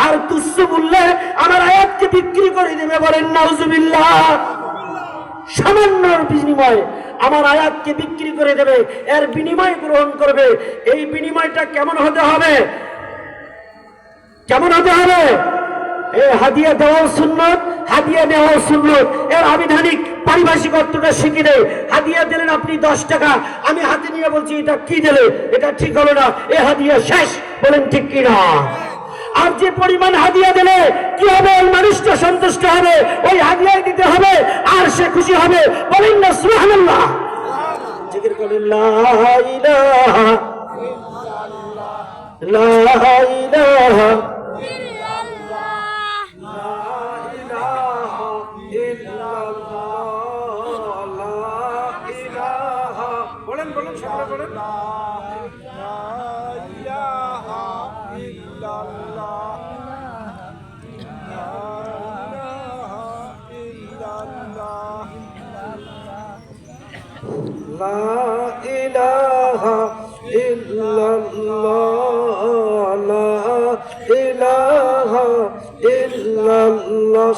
আর তুচ্ছ মূল্যে আমার আয়াতকে বিক্রি করে দেবে, বলেন নাউজুবিল্লাহ। সামান্য বিনিময়ে আমার আয়াতকে বিক্রি করে দেবে, এর বিনিময় গ্রহণ করবে। এই বিনিময়টা কেমন হতে হবে? কেমন হতে হবে? হাদিয়া দেওয়াও সুন্নত, হাদিয়া নেওয়াও সুন্নত। এর আবিধানিক পারিভাষিক অর্থটা শিখে নেই। হাদিয়া দিলেন আপনি 10 টাকা, আমি হাতে নিয়ে বলছি এটা কি দিলে, এটা ঠিক হলো না, এ হাদিয়া শেষ, বলেন ঠিক কিনা? আর যে পরিমাণ হাদিয়া দিলে কি হবে? ওই মানুষটা সন্তুষ্ট হবে, ওই হাদিয়া দিতে হবে, আর সে খুশি হবে, বলেন না সুবহানাল্লাহ। জিকির করেন লা ইলাহা ইল্লাল্লাহ, লা ইলাহা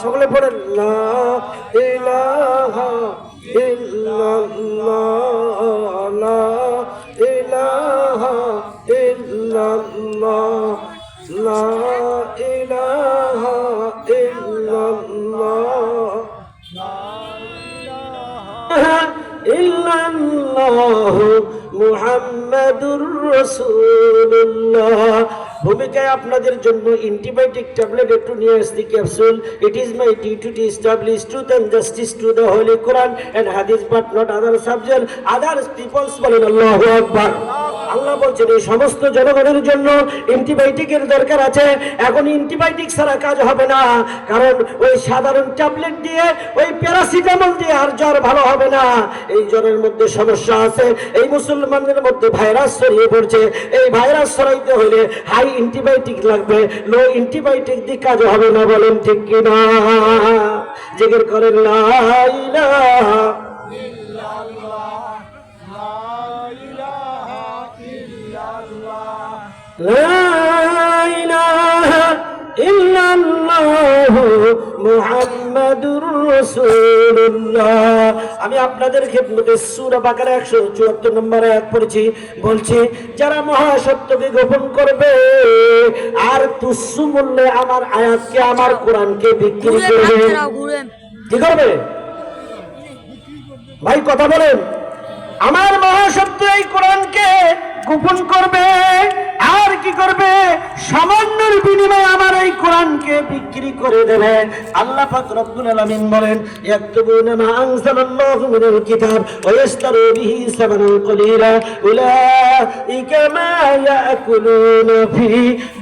সকলে পড়েন লা ইলাহা ইল্লাল্লাহ, লা ইলাহা ইল্লাল্লাহ, লা ইলাহা ইল্লাল্লাহ, ইল্লাল্লাহ মুহাম্মাদুর রাসূলুল্লাহ। ভূমিকায় আপনাদের জন্য অ্যান্টিবায়োটিক ট্যাবলেট একটু নিয়ে আসছি, capsule. It is my duty to establish truth and justice to the holy Quran and হাদিস, but not other subject, other peoples, বলেন আল্লাহু আকবার। আল্লাহ বলছেন এই সমস্ত জনগণের জন্য অ্যান্টিবায়োটিকের দরকার আছে। এখন অ্যান্টিবায়োটিক ছাড়া কাজ হবে না, কারণ ওই সাধারণ ট্যাবলেট দিয়ে, ওই প্যারাসিটামল দিয়ে আর জ্বর ভালো হবে না। এই জ্বরের মধ্যে সমস্যা আছে, এই মুসলমানদের মধ্যে ভাইরাস ছড়িয়ে পড়ছে। এই ভাইরাস ছড়াইতে হলে হাই অ্যান্টিবায়োটিক লাগবে, লো অ্যান্টিবায়োটিক দিয়ে কাজ হবে না, বলেন ঠিক কিনা? জিকির করেন লা ইলাহা ইল্লাল্লাহ, লা ইলাহা ইল্লাল্লাহ, লা ইলাহা ইল্লাল্লাহু মুহাম্মাদুর রাসূলুল্লাহ। আমি আপনাদের খেদমতে সূরা বাকারা 174 নম্বর আয়াত পড়েছি, বলছি যারা মহাসত্যকে গোপন করবে আর তুচ্ছ মূল্যে আমার আয়াতকে, আমার কোরআনকে বিক্রি করবে, কি করবে ভাই কথা বলেন? আমার মহাসত্য এই কোরআনকে গোপন করবে আর কি করবে? সামান্যের বিনিময়ে আমার এই কোরআনকে বিক্রি করে দেবে। আল্লাহ পাক রব্বুল আলামিন বলেন ইয়াকতুবুনা মা আনজালাল্লাহু মিনাল কিতাব ওয়া ইশতারু বিহি সামানান কলিলা উলাইকা মা ইয়াকুলুনা ফি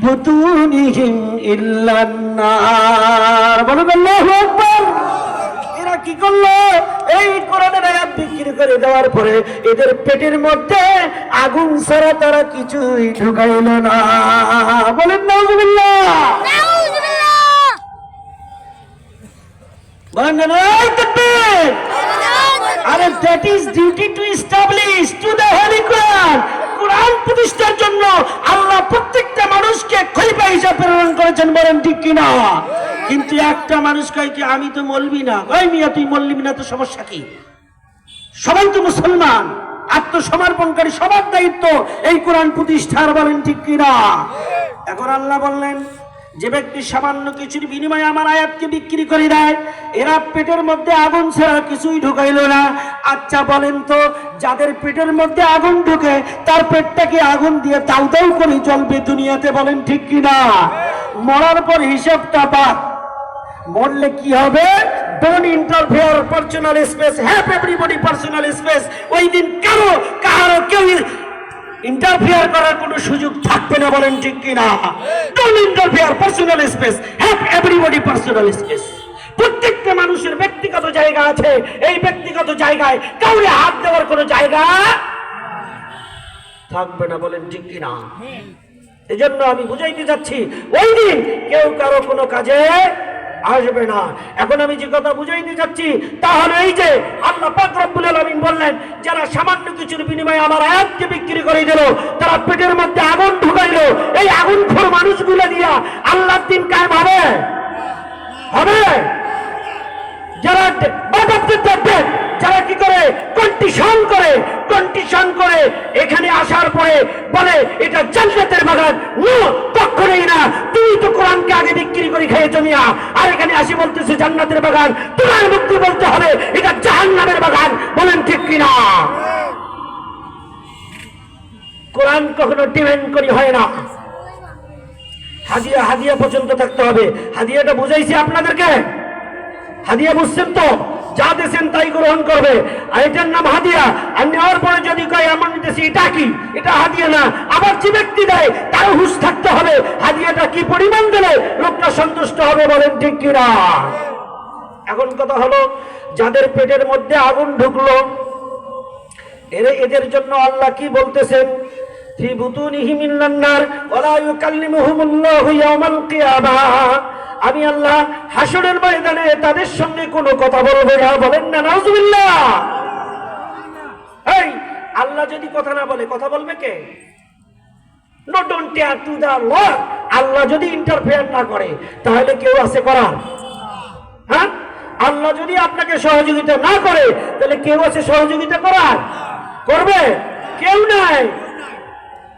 বুতুনিহিম ইল্লান নার। বলুন আল্লাহু আকবার। এরা কি করলো? এই কোরআনের আয়াত বিক্রি করে দেওয়ার পরে এদের পেটের মধ্যে আগুন ছাড়া তারা কিছুই ঢুকাইল না, বলেন নাউজুবিল্লাহ। বলেন না তাকবীর। আরে that is duty to establish to the holy Quran. কোরআন প্রতিষ্ঠার জন্য আল্লাহ প্রত্যেকটা মানুষকে খলিফা হিসেবে প্রেরণ করেছেন, বলেন ঠিক কিনা? কিন্তু একটা মানুষ কয় কি আমি তো মলবি না। ওই মিয়া তুই মলবি না তো সমস্যা কি? সবাই তো মুসলমান, আত্মসমর্পণকারী, সবার দায়িত্ব এই কোরআন প্রতিষ্ঠার, বলেন ঠিক কিনা? এখন আল্লাহ বললেন যে ব্যক্তি সামান্য কিছুর বিনিময়ে আমার আয়াতকে বিক্রি করে দেয়, এরা পেটের মধ্যে আগুন ছাড়া কিছুই ঢুকাইল না। আচ্ছা বলেন তো, যাদের পেটের মধ্যে আগুন ঢুকে তার পেটটাকে আগুন দিয়ে দাউ দাউ করে জ্বলবে দুনিয়াতে, বলেন ঠিক কিনা? মরার পর হিসাবটা বাদ। বললে কি হবে? Don't interfere, personal space, have everybody personal space. ওই দিন কারো কেউ ইন্টারফেয়ার করার কোনো সুযোগ থাকবে না, বলেন ঠিক কিনা? Don't interfere, personal space, have everybody personal space. প্রত্যেকটা মানুষের ব্যক্তিগত জায়গা আছে, এই ব্যক্তিগত জায়গায় কাউরে হাত দেওয়ার কোনো জায়গা থাকবে না, বলেন ঠিক কিনা? এজন্য আমি বুঝাইতে যাচ্ছি, ওই দিন কেউ কারো কোনো কাজে আসবে না। এখন আমি যে কথা বুঝাইতে যাচ্ছি তা হলো এই যে আল্লাহ পাক রব্বুল আলামিন বললেন, যারা সামান্য কিছুর বিনিময়ে আমার আয়াতকে বিক্রি করে দিল, তারা পেটের মধ্যে আগুন ঢুকাইলো, এই আগুনখোর মানুষগুলো দিয়া আল্লাহর দিন কায়েম হবে? হবে? যারা যারা কি করে কন্ডিশন করে এখানে আসার পরে বলে এটা জান্নাতের বাগান, নো, কখনোই না। তুমি তো কোরআনকে আগে বিক্রি করে খেয়েছো মিয়া, আর এখানে আসি বলতেছে জান্নাতের বাগান। তোমার মুক্তি বলতে হবে এটা জাহান্নামের বাগান, বলেন ঠিক কিনা? কোরআন কখনো ডিমান্ড করি হয় না। হাদিয়া পর্যন্ত থাকতে হবে। হাদিয়াটা বুঝাইছি আপনাদেরকে, হাদিয়া বুঝছেন তো? যা দেশেন তাই গ্রহণ করবে, আর এটার নাম হাদিয়া। আর নেওয়ার পরে যদি কয় আমার নিতেছি, এটা কি? এটা হাদিয়া না। আবার যে ব্যক্তি দেয় তার হুঁশ থাকতে হবে, হাদিয়াটা কি পরিমাণ দিলে লোকটা সন্তুষ্ট হবে, বলেন ঠিক কিনা? এখন কথা হলো, যাদের পেটের মধ্যে আগুন ঢুকলো, এদের জন্য আল্লাহ কি বলতেছেন? ফি বুতুনিহিম মিনান নার ওয়ালা ইউকাল্লিমুহুমুল্লাহু ইয়াওমাল কিয়ামাহ। আমি আল্লাহ হাসরের ময়দানে তাদের সঙ্গে কোনো কথা বলবো না, বলেন না নাউজুবিল্লাহ। এই আল্লাহ যদি কথা না বলে, কথা বলবে কে? No don't tear to the lord. আল্লাহ যদি ইন্টারফেয়ার না করে তাহলে কেউ আছে করার? হ্যাঁ, আল্লাহ যদি আপনাকে সহযোগিতা না করে তাহলে কেউ আছে সহযোগিতা করার? করবে? কেউ নাই।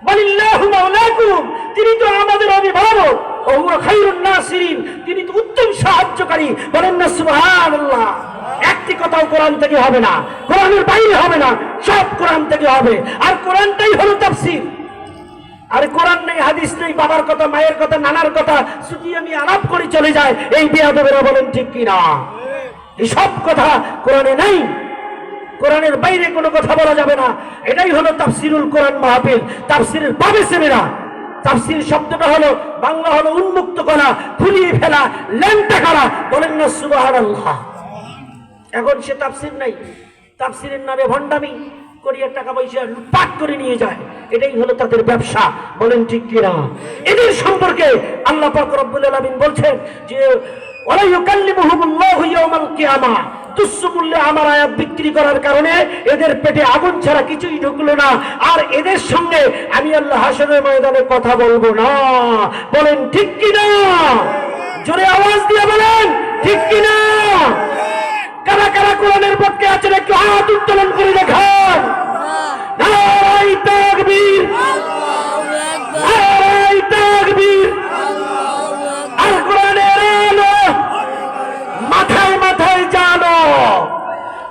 বালিল্লাহু মাওলাকুম, তিনি তো আমাদের অভিভাবক, ওয়া হুয়া খায়রুন নাসিরিন, তিনি তো উত্তম সাহায্যকারী, বলেন না সুবহানাল্লাহ। একটি কথাও কোরআন থেকে হবে না, কোরআনের বাইরে হবে না, সব কোরআন থেকে হবে। আর কোরআনটাই হলো তাফসীর। আর কোরআন নেই, হাদিস নেই, বাবার কথা, মায়ের কথা, নানার কথা যদি আমি আলাপ করে চলে যায়, এই বেয়াদবেরা, বলেন ঠিক কিনা? এই সব কথা কোরআনে নাই, কোরআনের বাইরে কোনো কথা বলা যাবে না। এটাই হলো তাফসিরুল কোরআন মাহফিল, তাফসিরের বাবে সেমেরা। তাফসির শব্দটা হলো বাংলা হলো উন্মুক্ত করা, খুলিয়ে ফেলা, ল্যাংটা করা, বলেন না সুবহানাল্লাহ। এখন সে তাফসির নাই, তাফসিরের নামে ভণ্ডামি করিয়ে টাকা পয়সা লুটপাট করে নিয়ে যায়, এটাই হলো তাদের ব্যবসা, বলেন ঠিক কিনা? এদের সম্পর্কে আল্লাহ পাক রব্বুল আলামিন বলছেন যে ওয়ালা ইউকাল্লিমুহুমুল্লাহু ইয়াওমাল কিয়ামাহ। তুচ্ছ মূল্যে আমার আয়াত বিক্রি করার কারণে এদের পেটে আগুন ছাড়া কিছুই ঢুকলো না, আর এদের সঙ্গে আমি আল্লাহ হাসরের ময়দানে কথা বলবো না, বলেন ঠিক কিনা? জোরে আওয়াজ দিয়ে বলেন ঠিক কিনা? কারা কারা কোরআনের পক্ষে আছেন একটু হাত উত্তোলন করে দেখান। নারায়ে তাকবীর, নারায়ে তাকবীর। আর কোরআনের আলো মাথায় মাথায় জানো।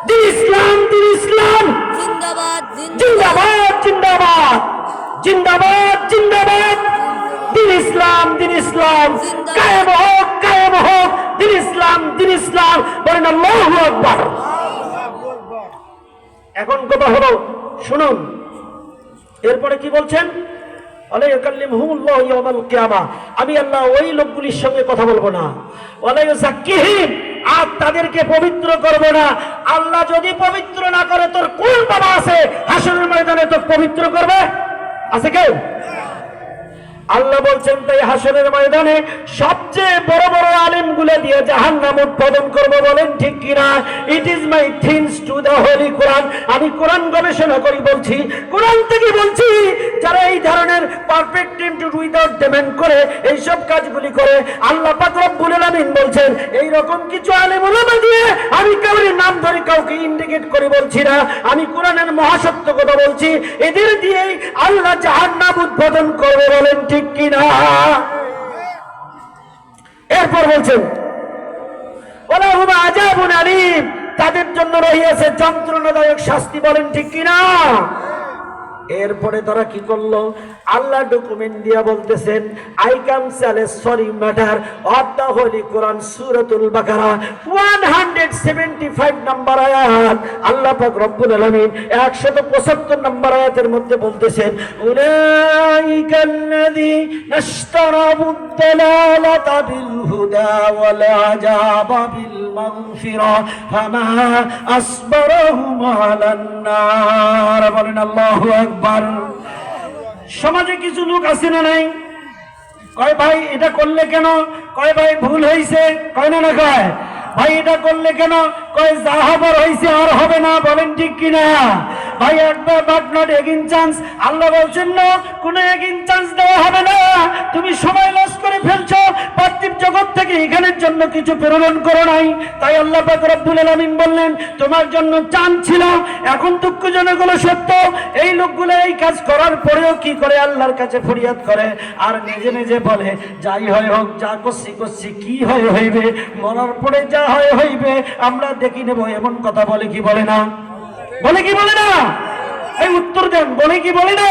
দিন ইসলাম, দিন ইসলাম, জিন্দাবাদ জিন্দাবাদ, জিন্দাবাদ জিন্দাবাদ। দিন ইসলাম, দিন ইসলাম, কায়েম হোক, কায়েম হোক। দিন ইসলাম, দিন ইসলাম, বলেন আল্লাহু আকবার। এখন কথা হলো, শুনুন এরপরে কি বলছেন? ওয়ালা ইউকাল্লিমুহুমুল্লাহু ইয়াওমাল কিয়ামাহ। আমি আল্লাহ ওই লোকগুলির সঙ্গে কথা বলবো না। ওয়ালা ইউযাক্কিহিম, আর তাদেরকে পবিত্র করব না। আল্লাহ যদি পবিত্র না করে, তোর কোন বাবা আছে হাসরের ময়দানে তো পবিত্র করবে? আছে কেউ? আল্লাহ বলছেন তাই হাসরের ময়দানে সবচেয়ে বড় বড় আলেমগুলো দিয়ে জাহান্নাম উৎপাদন করব, বলেন ঠিক কিনা? It is my things to the holy Quran. আমি কোরআন গবেষণা করি বলছি, কোরআন থেকে বলছি, যারা এই ধরনের পারফেক্ট টু উইদাউট ডিমান্ড করে এইসব কাজগুলি করে, আল্লাহ পাক রব্বুল আলামিন বলছেন এই রকম কিছু আলেম ওলামা দিয়ে আমি কাউকে নাম ধরে কাউকে ইন্ডিকেট করে বলছি না, আমি কোরআনের মহাসত্য কথা বলছি। এদের দিয়েই আল্লাহ জাহান্নাম উৎপাদন করবে, বলেন ঠিক কিনা? এরপর বলছেন ওয়ালাহুম আযাবুন আলীম, তাদের জন্য রহিয়াছে যন্ত্রণাদায়ক শাস্তি, বলেন ঠিক কিনা? এরপরে তারা কি করলো? আল্লাহ ডকুমেন্ট দিয়া বলতেছেন I can sell a sorry matter of the holy Quran সূরাতুল বাকারা 175 নম্বর আয়াত আল্লাহ পাক রব্বুল আলামিন 175 নম্বর আয়াতের মধ্যে বলতেছেন উলাইকাল্লাযীনা ইশতারাবুদ দালালাতা বিল হুদা ওয়াল আযাবা বিল মাগফিরা ফামা আসবারহুম আলান নার। বলেন আল্লাহু আকবার। সমাজে কিছু লোক আছে না নাই, কয় ভাই এটা করলে কেন, কয় ভাই ভুল হয়েছে, কয় না না কয় ভাই এটা করলে কেন, কয় যা হবার হয়েছে আর হবে না। বলেন ঠিক কিনা ভাই? একবার বাট নট এগেইন চান্স। আল্লাহ বলছেন না কোনো এগেইন চান্স দেওয়া হবে না। তুমি সময় লস করে ফেলছো, পার্থিব জগৎ থেকে এখানের জন্য কিছু প্রেরণ করো নাই। তাই আল্লাহ পাক রব্বুল আলামিন বললেন তোমার জন্য চান্স ছিল। এখন দুঃখজনক হলো সত্য, এই লোকগুলো এই কাজ করার পরেও কি করে আল্লাহর কাছে ফরিয়াদ করে আর নিজে নিজে বলে যাই হয় হোক, যা করছি করছি, কি হয় হইবে, মরার পরে যা হয় হইবে আমরা দেখি নেব। এমন কথা বলে কি বলে না? বলে কি বলে না? এই উত্তর দেন, বলে কি বলে না?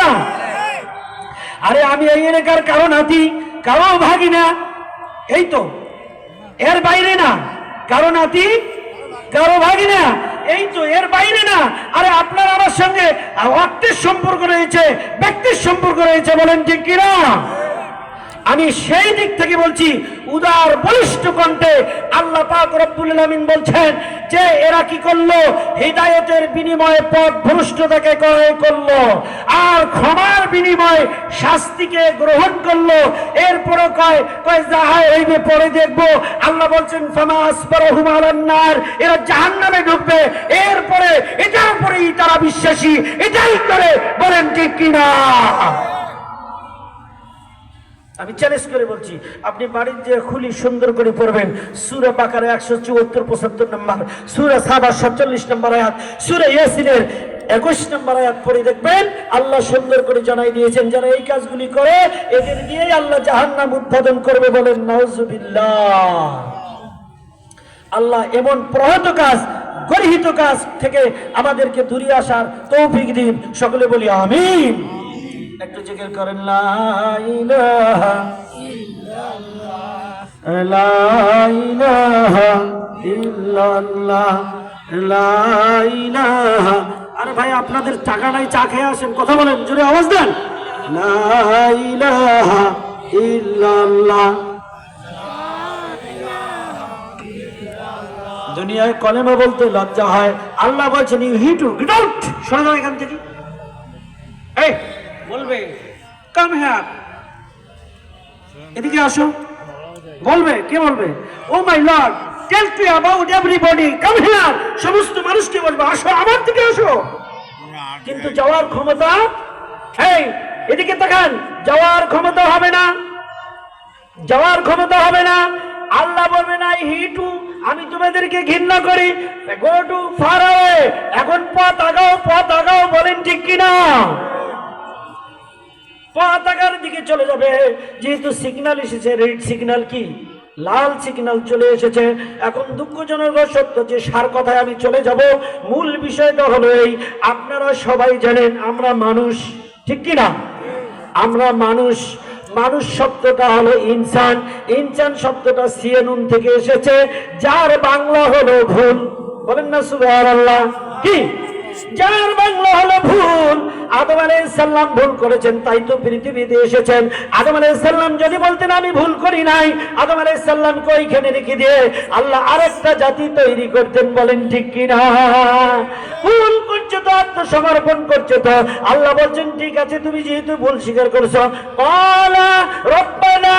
আরে আমি এই এলাকার কারো নাতি, কারো ভাগি না, এই তো এর বাইরে না। কারো নাতি, কারো ভাগি না, এই তো এর বাইরে না। আরে আপনার আমার সঙ্গে রক্তের সম্পর্ক রয়েছে, ব্যক্তির সম্পর্ক রয়েছে। বলেন ঠিক কিনা? আমি সেই দিক থেকে বলছি, উদার বলিষ্ঠ কণ্ঠে আল্লাহ পাক রব্বুল আলামিন বলছেন যে এরা কি করলো, হিদায়াতের বিনিময়ে পথ ভ্রষ্টতাকে ক্রয় করলো আর ক্ষমার বিনিময়ে শাস্তিকে গ্রহণ করলো। এরপরে কয় যা হয় হইবে পরে দেখবো। আল্লাহ বলছেন ফামা আসবারহুম আলান নার, এরা জাহান্নামে ঢুকবে। এরপরে এটার উপরেই তারা বিশ্বাসী, এটাই করে। বলেন ঠিক কিনা? আমি চ্যালেঞ্জ করে বলছি, আপনি বাড়ির যে খুলি সুন্দর করে পড়বেন সূরা বাকারা 174-75 নম্বর, সূরা সাবা 47 নম্বর আয়াত, সূরা ইয়াসিনের 21 নম্বর আয়াত পড়ে দেখবেন আল্লাহ সুন্দর করে জানাই দিয়েছেন যারা এই কাজগুলি করে এদের দিয়েই আল্লাহ জাহান্নাম উদ্বোধন করবে। বলেন নাউজুবিল্লাহ। আল্লাহ এমন প্রহত কাজ, গর্হিত কাজ থেকে আমাদেরকে দূরে আসার তৌফিক দিন। সকলে বলি আমিন। একটু জিকির করেন লা ইলাহা ইল্লাল্লাহ, লা ইলাহা ইল্লাল্লাহ, লা ইলাহা। আরে ভাই আপনাদের টাকা নাই, চা খেয়ে আসেন, কথা বলেন, জোরে আওয়াজ দেন। লা ইলাহা ইল্লাল্লাহ। দুনিয়ায় কলেমা বলতে লজ্জা হয়, আল্লাহ বলছেন you he to get out. শোনা যাও এখান থেকে। এই বলবে কাম হিয়ার, এদিকে আসো। বলবে, কে বলবে? Oh my lord tell to about everybody come here. সমস্ত মানুষকে বলবে আসো, আমার দিকে আসো। কিন্তু যাওয়ার ক্ষমতা, এই এদিকে তাকান, যাওয়ার ক্ষমতা হবে না, যাওয়ার ক্ষমতা হবে না। আল্লাহ বলবে না হি টু, আমি তোমাদেরকে ঘৃণা করি, গো টু ফার অ্যাওয়ে। এখন পথ আগাও, পথ আগাও। বলেন ঠিক কিনা? পতাকার দিকে চলে যাবে। যেহেতু সিগন্যাল এসেছে, রেড সিগন্যাল কি লাল সিগন্যাল চলে এসেছে। এখন দুঃখজনক সত্য যে সার কথায় আমি চলে যাব। মূল বিষয়টা হলো এই, আপনারা সবাই জানেন আমরা মানুষ, ঠিক কিনা? আমরা মানুষ। মানুষ শব্দটা হলো ইনসান, ইনসান শব্দটা সিয়ানুন থেকে এসেছে, যার বাংলা হলো ভুল। বলেন না সুবহানাল্লাহ। কি? যার বাংলা হলো ভুল। আদম আলাইহিস সালাম ভুল করেছেন, তাই তো পৃথিবীতে এসেছেন। আদম আলাইহিস সালাম যদি বলতেন আমি ভুল করি নাই, আদম আলাইহিস সালামকে ওইখানে রেখে দিয়ে আল্লাহ আরেকটা জাতি তৈরি করতেন। বলেন ঠিক কিনা? ভুল করছো তো, আত্মসমর্পণ করছো তো। আল্লাহ বলছেন ঠিক আছে, তুমি যেহেতু ভুল স্বীকার করছো, ক্বালা রব্বানা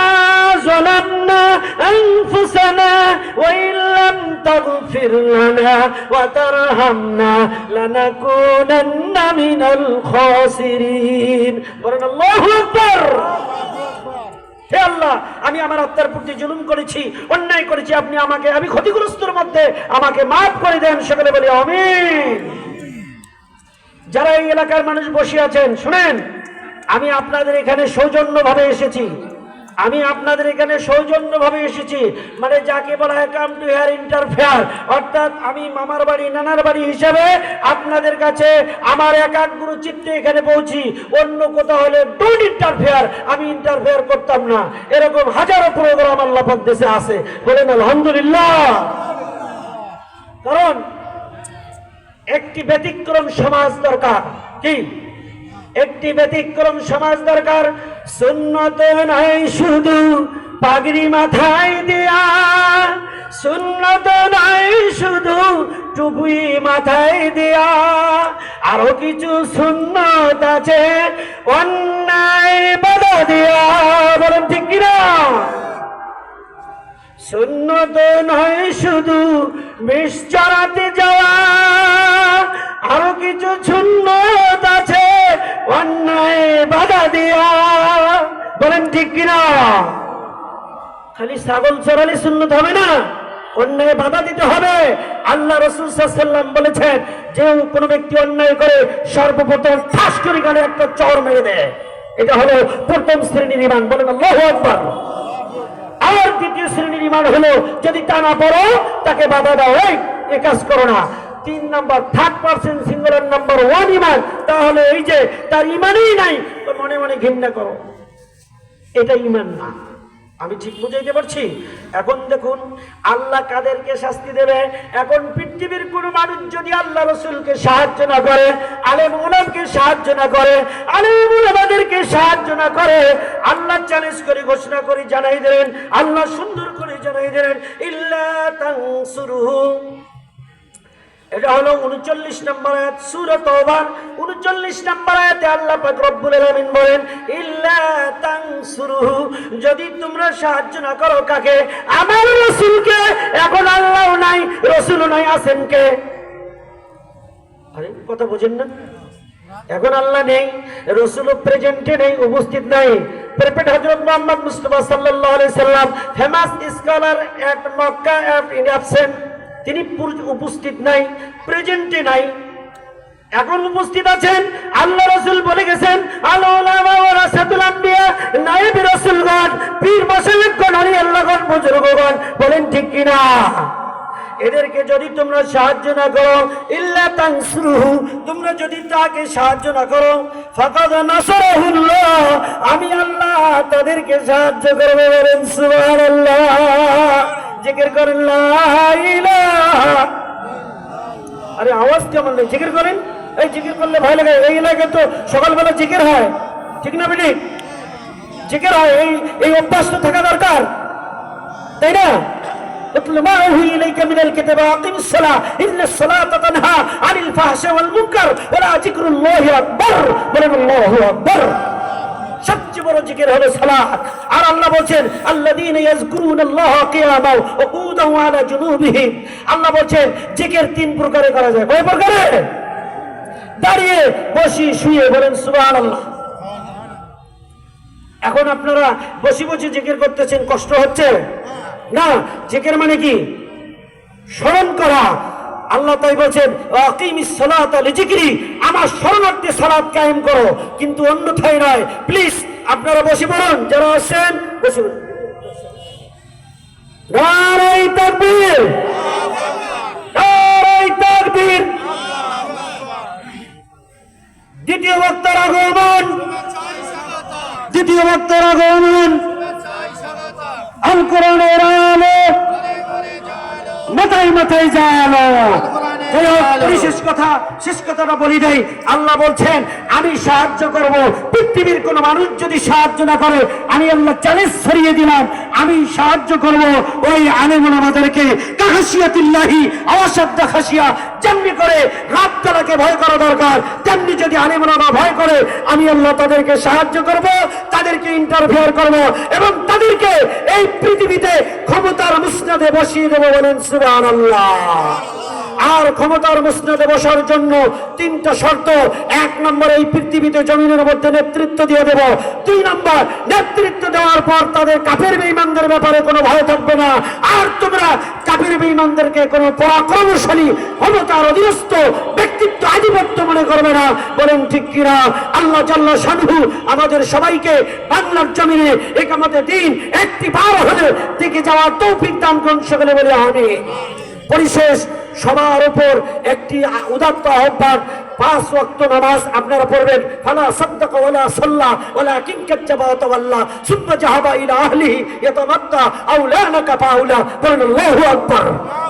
যালামনা আনফুসানা ওয়া ইল্লাম তাগফির লানা ওয়া তারহামনা লানাকুনান্না মিনাল খাসিরিন। বলেন আল্লাহু আকবার। হে আল্লাহ, আমি আমার আত্মার প্রতি জুলুম করেছি, অন্যায় করেছি, আপনি আমাকে, আমি ক্ষতিগ্রস্তের মধ্যে, আমাকে মাফ করে দেন। সকলে বলি আমিন। যারা এই এলাকার মানুষ বসে আছেন শুনেন, আমি আপনাদের এখানে সৌজন্যভাবে এসেছি। আমি আপনাদের এখানে সৌজন্যভাবে এসেছি, মানে যাকে বলা হয় কাম টু হেয়ার ইন্টারফেয়ার, অর্থাৎ আমি মামার বাড়ি নানার বাড়ি হিসাবে আপনাদের কাছে আমার একাগ্র চিত্তে এখানে পৌঁছি। অন্য কোথাও হলে ডোন্ট ইন্টারফেয়ার, আমি ইন্টারফেয়ার করতাম না। এরকম হাজারো প্রোগ্রাম আল্লাহ পাক দেশে আছে, বলেন আলহামদুলিল্লাহ। কারণ একটি ব্যতিক্রম সমাজ দরকার। কি? একটি ব্যতিক্রম সমাজ দরকার। সুন্নত নাই শুধু পাগড়ি মাথায় দেয়া, সুন্নত নাই শুধু টুপি মাথায় দেয়া, আরো কিছু সুন্নত আছে অন্যায় বাধা দেয়া, বলেন ঠিক কিনা? সুন্নত নয় শুধু বিষ চড়াতে যাওয়া, আরো কিছু সুন্নত আছে অন্যায় বাধা দেওয়া, বলেন ঠিক কিনা? খালি ছাগল চড়ালে সুন্নত হবে না, অন্যায় বাধা দিতে হবে। আল্লাহ রাসূল সাল্লাল্লাহু আলাইহি ওয়াসাল্লাম বলেছেন, যে কোনো ব্যক্তি অন্যায় করে সর্বপ্রথম ঠাস করে গালে একটা চড় মেরে দেয়, এটা হলো প্রথম শ্রেণীর ঈমান, বলেন আল্লাহু আকবার। আর দ্বিতীয় শ্রেণীর ঈমান হলো যদি তা না পড়ো তাকে বাধা দাও, এই কাজ করো না। 3 নাম্বার, 3rd সিঙ্গুলার নাম্বার 1 ঈমান, তাহলে এই যে তার ঈমানই নাই, তো মনে মনে ঘৃণা করো, এটা ঈমান না। আমি ঠিক বুঝাইতে পারছি? এখন দেখুন আল্লাহ কাদেরকে শাস্তি দেবে। এখন পৃথিবীর কোন মানুষ যদি আল্লাহ রসুলকে সাহায্য না করে, আলেম উলামাকে সাহায্য না করে, আলেম উলামাদেরকে সাহায্য না করে, আল্লাহ চ্যালেঞ্জ করে ঘোষণা করে জানাই দেন, আল্লাহ সুন্দর করে জানাই দেন, ইল্লা তানসুরুহু। এটা হলো 39 নম্বর আয়াত সূরা তাওবার 39 নম্বর আয়াতে আল্লাহ পাক রব্বুল আলামিন বলেন, ইল্লা তানসুরুহু, যদি তোমরা সাহায্য না করো কাকে? আমার রাসূলকে। এখন আল্লাহও নাই, রাসূলও নাই, আছেন কে? আরে কথা বুঝেন না? এখন আল্লাহ নেই, রাসূলও প্রেজেন্টে নেই, উপস্থিত নাই। প্রফেট হযরত মুহাম্মদ মুস্তাফা সাল্লাল্লাহু আলাইহি সাল্লাম, famous scholar at Mecca in absent, তিনি উপস্থিত নাই, প্রেজেন্টে নাই। এখন উপস্থিত আছেন আল্লাহ রাসূল বলে গেছেন, আল উলামা ওয়ারাসাতুল আম্বিয়া, নায়েব রাসূলগণ, পীর মাশায়েখগণ, আলী আল্লাহগণ, বুজুর্গগণ, বলেন ঠিক কিনা? এদেরকে যদি তোমরা সাহায্য না করো, ইল্লা তানসুরুহু, তোমরা যদি তাকে সাহায্য না করো, ফাকাদ নাসারাহুল্লাহ, আমি আল্লাহ তাদেরকে সাহায্য করব, বলেন সুবহানাল্লাহ। জিকির করেন লা ইলাহা, আরে আওয়াজ কেমন নেই? জিকির করেন, এই জিকির করলে ভালো লাগে। এই এলাকায় তো সকালবেলা জিকির হয়, ঠিক না বেটি? জিকির হয়, এই অভ্যাস তো থাকা দরকার, তাই না? اتل ما اوحي اليك من الكتاب واقم الصلاه ان الصلاه تنهى عن الفحشاء والمنكر ولذكر الله اكبر, বলেন আল্লাহু আকবার। সবচেয়ে বড় জিকির হলো সালাত। আর আল্লাহ বলেন, আল্লাযীনা ইয়াযকুরুনাল্লাহা কিয়ামান ওয়া কুউদান ওয়া আলা জুনুবিহিম, আল্লাহ বলেন জিকির 3 প্রকারে করা যায়। কয় প্রকারে? দাঁড়িয়ে, বসে, শুয়ে, বলেন সুবহানাল্লাহ। এখন আপনারা বসে বসে জিকির করতেছেন, কষ্ট হচ্ছে না? জিকির মানে কি? স্মরণ করা। আল্লাহ তাই বলছেন, আকিমিস সালাতা লিজিকরি, আমার শরণার্থে সালাত কায়েম করো, কিন্তু অন্যথায় নয়। প্লিজ আপনারা বসে পড়ুন, যারা আছেন বসে পড়ুন। নারায়ে তাকবীর, নারায়ে তাকবীর। দ্বিতীয় বক্তার আগমন, দ্বিতীয় বক্তার আগমন। আল কোরআনের আলো মাথায় মাথায় জালো। শেষ কথাটা বলি দেই, আল্লাহ বলছেন আমি সাহায্য করব। পৃথিবীর কোন মানুষ যদি সাহায্য না করে, আমি আল্লাহ চ্যালেঞ্জ ছড়িয়ে দিলাম, আমি সাহায্য করব ওই আলেম ওলামাদেরকে। কাহাসিয়াতুল্লাহি আওয়াসাদ্দ খাসিয়া, যেমনি করে রাতটাকে ভয় করা দরকার, তেমনি যদি আলেম ওলামা ভয় করে, আমি আল্লাহ তাদেরকে সাহায্য করব, তাদেরকে ইন্টারফেয়ার করব এবং তাদেরকে এই পৃথিবীতে ক্ষমতার মুসনাদে বসিয়ে দেব, বলেন সুবহানাল্লাহ। আর ক্ষমতার মুসনাদে বসার জন্য 3টা শর্ত। 1 নম্বর, এই পৃথিবীতে জমিনের মধ্যে নেতৃত্ব দিয়ে দেব। 2 নম্বর, নেতৃত্ব দেওয়ার পর তাদের কাফের বেঈমানদের ব্যাপারে কোনো ভয় থাকবে না। আর তোমরা কাফের বেঈমানদেরকে কোনো পরাক্রমশালী ক্ষমতার অধীনস্থ ব্যক্তি কর্তৃত্ব আধিপত্য মনে করবে না, বলেন ঠিক কিনা? আল্লাহ জাল্লা শানহু আমাদের সবাইকে বাংলার জমিনে একামতে দিন একটি বার হলে দিকে যাওয়ার তৌফিক দান করুন, সকলে বলে আমিন। পরিশেষ সবার উপর একটি উদাত্ত আহ্বান, 5 ওয়াক্ত নামাজ আপনারা পড়বেন। ফালা সাদ্দাকা ওয়ালা সাল্লা ওয়ালাকিন কাজ্জাবা ওয়া তাওয়াল্লা সুম্মা যাহাবা ইলা আহলিহি ইয়াতামাত্তা আউলানাকা ফাউলা, বলেন আল্লাহু আকবার।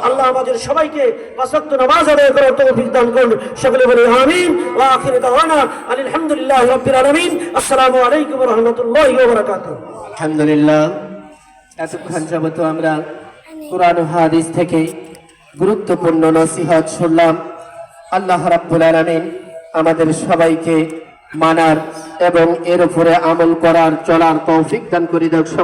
আল্লাহ আমাদের সবাইকে 5 ওয়াক্ত নামাজ আদায় করার তৌফিক দান করুন, সকলে বলে আমিন। ওয়া আখিরু দাওয়ানা আলহামদুলিল্লাহি রাব্বিল আলামিন। আসসালামু আলাইকুম ওয়া রাহমাতুল্লাহি ওয়া বারাকাতুহু। আলহামদুলিল্লাহ, এতক্ষণ যাবত আমরা কোরআন ও হাদিস থেকে গুরুত্বপূর্ণ নসিহত শুনলাম। আল্লাহ রাব্বুল আলামিন আমাদের সবাইকে মানার এবং এর উপরে আমল করার চলার তৌফিক দান করে দেন।